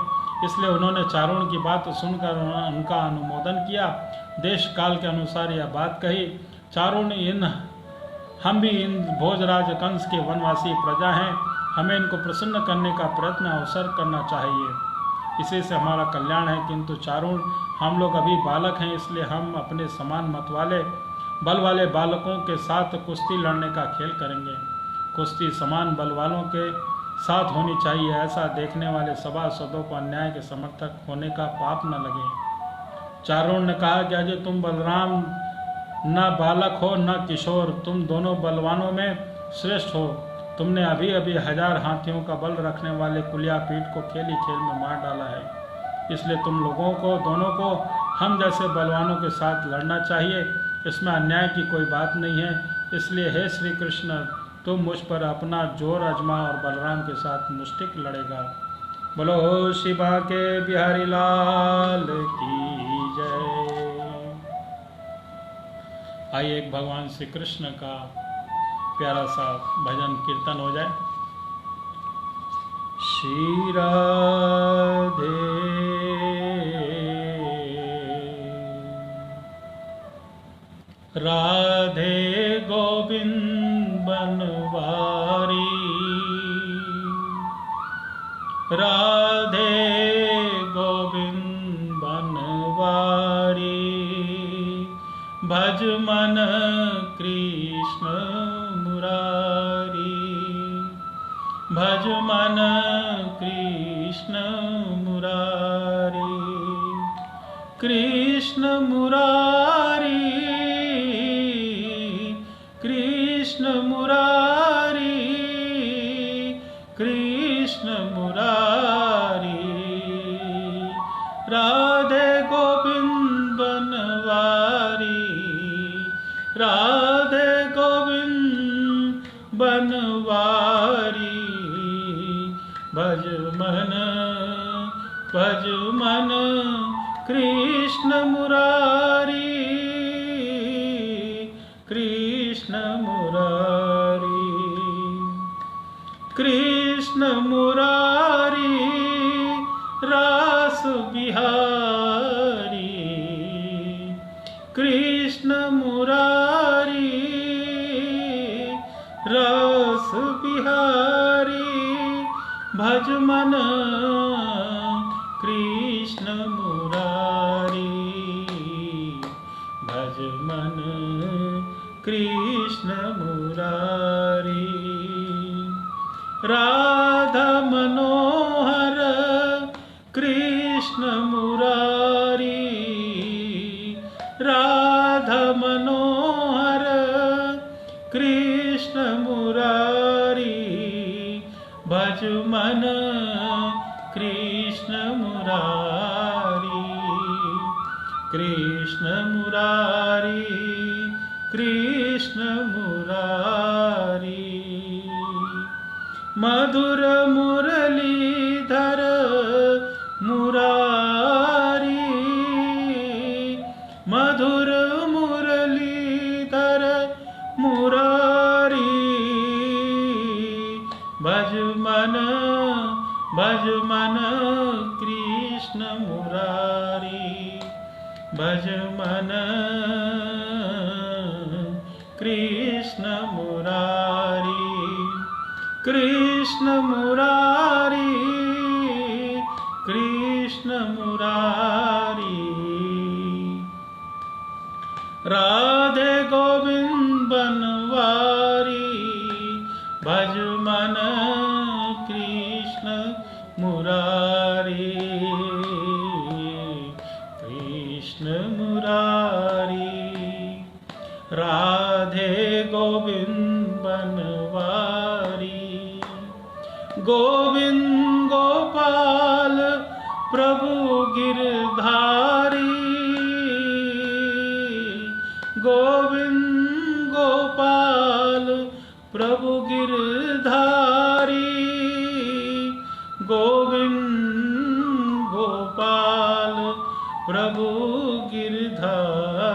इसलिए उन्होंने चारुण की बात सुनकर उनका अनुमोदन किया। देश काल के अनुसार यह बात कही, चारुण हम भी इन भोजराज कंस के वनवासी प्रजा हैं, हमें इनको प्रसन्न करने का प्रयत्न अवसर करना चाहिए। इसी से हमारा कल्याण है। किंतु चारुण, हम लोग अभी बालक हैं, इसलिए हम अपने समान मत वाले बल वाले बालकों के साथ कुश्ती लड़ने का खेल करेंगे। कुश्ती समान बल वालों के साथ होनी चाहिए। ऐसा देखने वाले सभासदों को अन्याय के समर्थक होने का पाप न लगे। चारुण ने कहा कि अजय, तुम बलराम न बालक हो न किशोर, तुम दोनों बलवानों में श्रेष्ठ हो। तुमने अभी अभी 1000 हाथियों का बल रखने वाले कुलियापीठ को खेल ही खेल में मार डाला है। इसलिए तुम लोगों को दोनों को हम जैसे बलवानों के साथ लड़ना चाहिए। इसमें अन्याय की कोई बात नहीं है। इसलिए हे श्री कृष्ण, तुम मुझ पर अपना जोर आजमा और बलराम के साथ मुष्टिक लड़ेगा। बोलो शिवा के बिहारी लाल की जय। आइए एक भगवान श्री कृष्ण का प्यारा सा भजन कीर्तन हो जाए। श्री राधे राधे गोविंद बनवारी, राधे गोविंद बनवारी, भज मन कृष्ण मुरारी, भज मन कृष्ण मुरारी, कृष्ण मुरारी, कृष्ण मुरारी, कृष्ण मुरारी, राधे गोविंद बनवारी, राधे गोविंद बनवारी, भज मन कृष्ण मुरारी। कृष्ण मुरारी रास बिहारी, कृष्ण मुरारी रस बिहारी, भज मन कृष्ण मुरारी, भज मन कृष्ण मुरारी। राधा मनोहर कृष्ण मुरारी, राधा मनोहर कृष्ण मुरारी, भज मन कृष्ण मुरारी, कृष्ण मुरारी, कृष्ण मुरारी। मधुर मुरलीधर मुरारी, मधुर मुरलीधर मुरारी, भज मन कृष्ण मुरारी, भज मन कृष्ण मुरारी, कृष्ण मुरारी, कृष्ण मुरारी। राधे गोविंद बनवारी, भज मन कृष्ण मुरारी, कृष्ण मुरारी। राधे गोविंद बनवारी, गोविंद गोपाल प्रभु गिरधारी, गोविंद गोपाल प्रभु गिरधारी, गोविंद गोपाल प्रभु गिरधारी।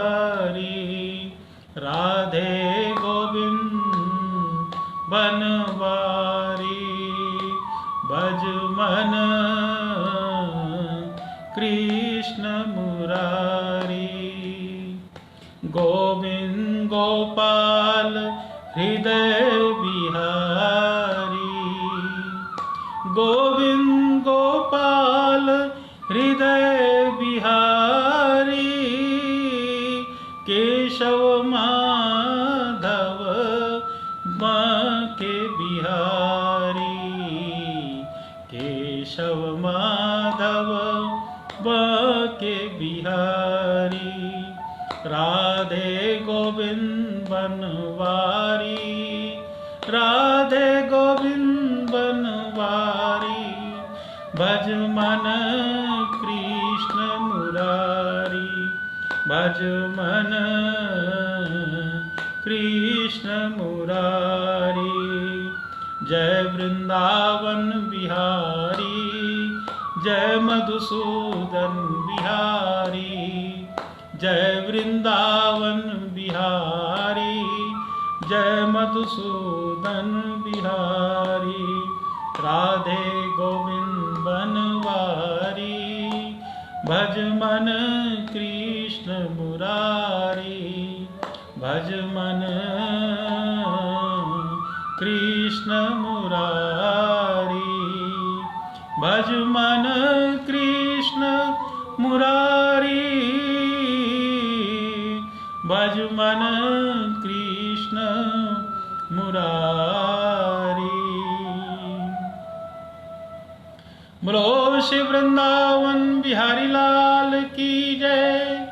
राधे गोविंद बनवारी, भज मन कृष्ण मुरारी, गोविंद गोपाल हृदय बिहारी, गोविंद गोपाल हृदय बिहारी, केशव माधव बांके बिहारी, केशव माधव बांके बिहारी। राधे गोविंद बनवारी, राधे गोविंद बनवारी, भज मन कृष्ण मुरारी, भज मन कृष्ण मुरारी। जय वृंदावन बिहारी, जय मधुसूदन बिहारी, जय वृंदावन बिहारी, जय मधुसूदन बिहारी। राधे गोविंद बनवारी, भज मन कृष्ण मुरारी, भज मन कृष्ण मुरारी, भज मन कृष्ण मुरारी, भज मन कृष्ण मुरारी। बोलो श्री वृंदावन बिहारी लाल की जय,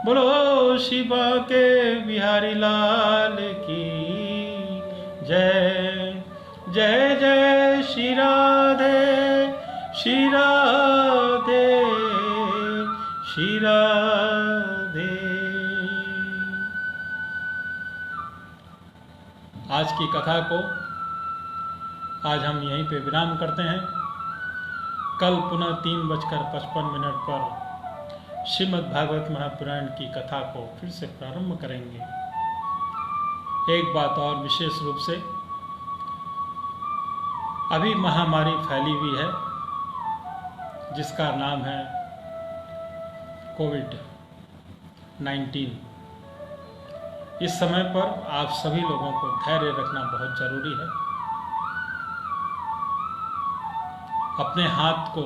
बोलो शिव के बिहारी लाल की जय। जय जय श्री राधे, श्री राधे, श्री राधे। आज की कथा को आज हम यहीं पे विराम करते हैं। कल पुनः 3:55 पर श्रीमद् भागवत महापुराण की कथा को फिर से प्रारंभ करेंगे। एक बात और विशेष रूप से अभी महामारी फैली हुई है जिसका नाम है कोविड-19। इस समय पर आप सभी लोगों को धैर्य रखना बहुत जरूरी है। अपने हाथ को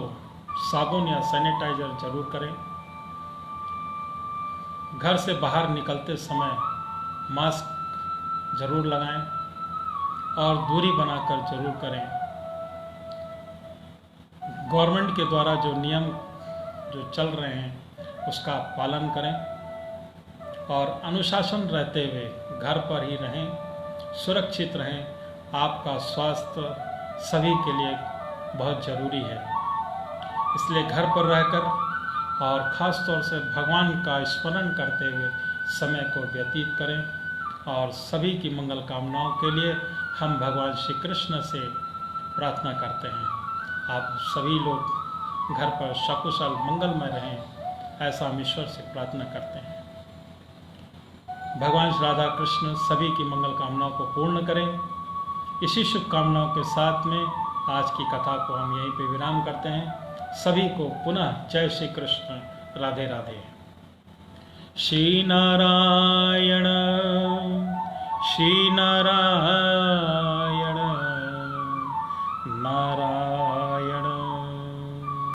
साबुन या सैनिटाइजर जरूर करें। घर से बाहर निकलते समय मास्क जरूर लगाएं और दूरी बनाकर जरूर करें। गवर्नमेंट के द्वारा जो नियम जो चल रहे हैं उसका पालन करें और अनुशासन रहते हुए घर पर ही रहें, सुरक्षित रहें। आपका स्वास्थ्य सभी के लिए बहुत ज़रूरी है, इसलिए घर पर रहकर और ख़ास तौर से भगवान का स्मरण करते हुए समय को व्यतीत करें। और सभी की मंगल कामनाओं के लिए हम भगवान श्री कृष्ण से प्रार्थना करते हैं। आप सभी लोग घर पर सकुशल मंगलमय रहें, ऐसा हम ईश्वर से प्रार्थना करते हैं। भगवान श्री राधा कृष्ण सभी की मंगल कामनाओं को पूर्ण करें। इसी शुभकामनाओं के साथ में आज की कथा को हम यहीं पे विराम करते हैं। सभी को पुनः जय श्री कृष्ण, राधे राधे। श्री नारायण श्री नारायण नारायण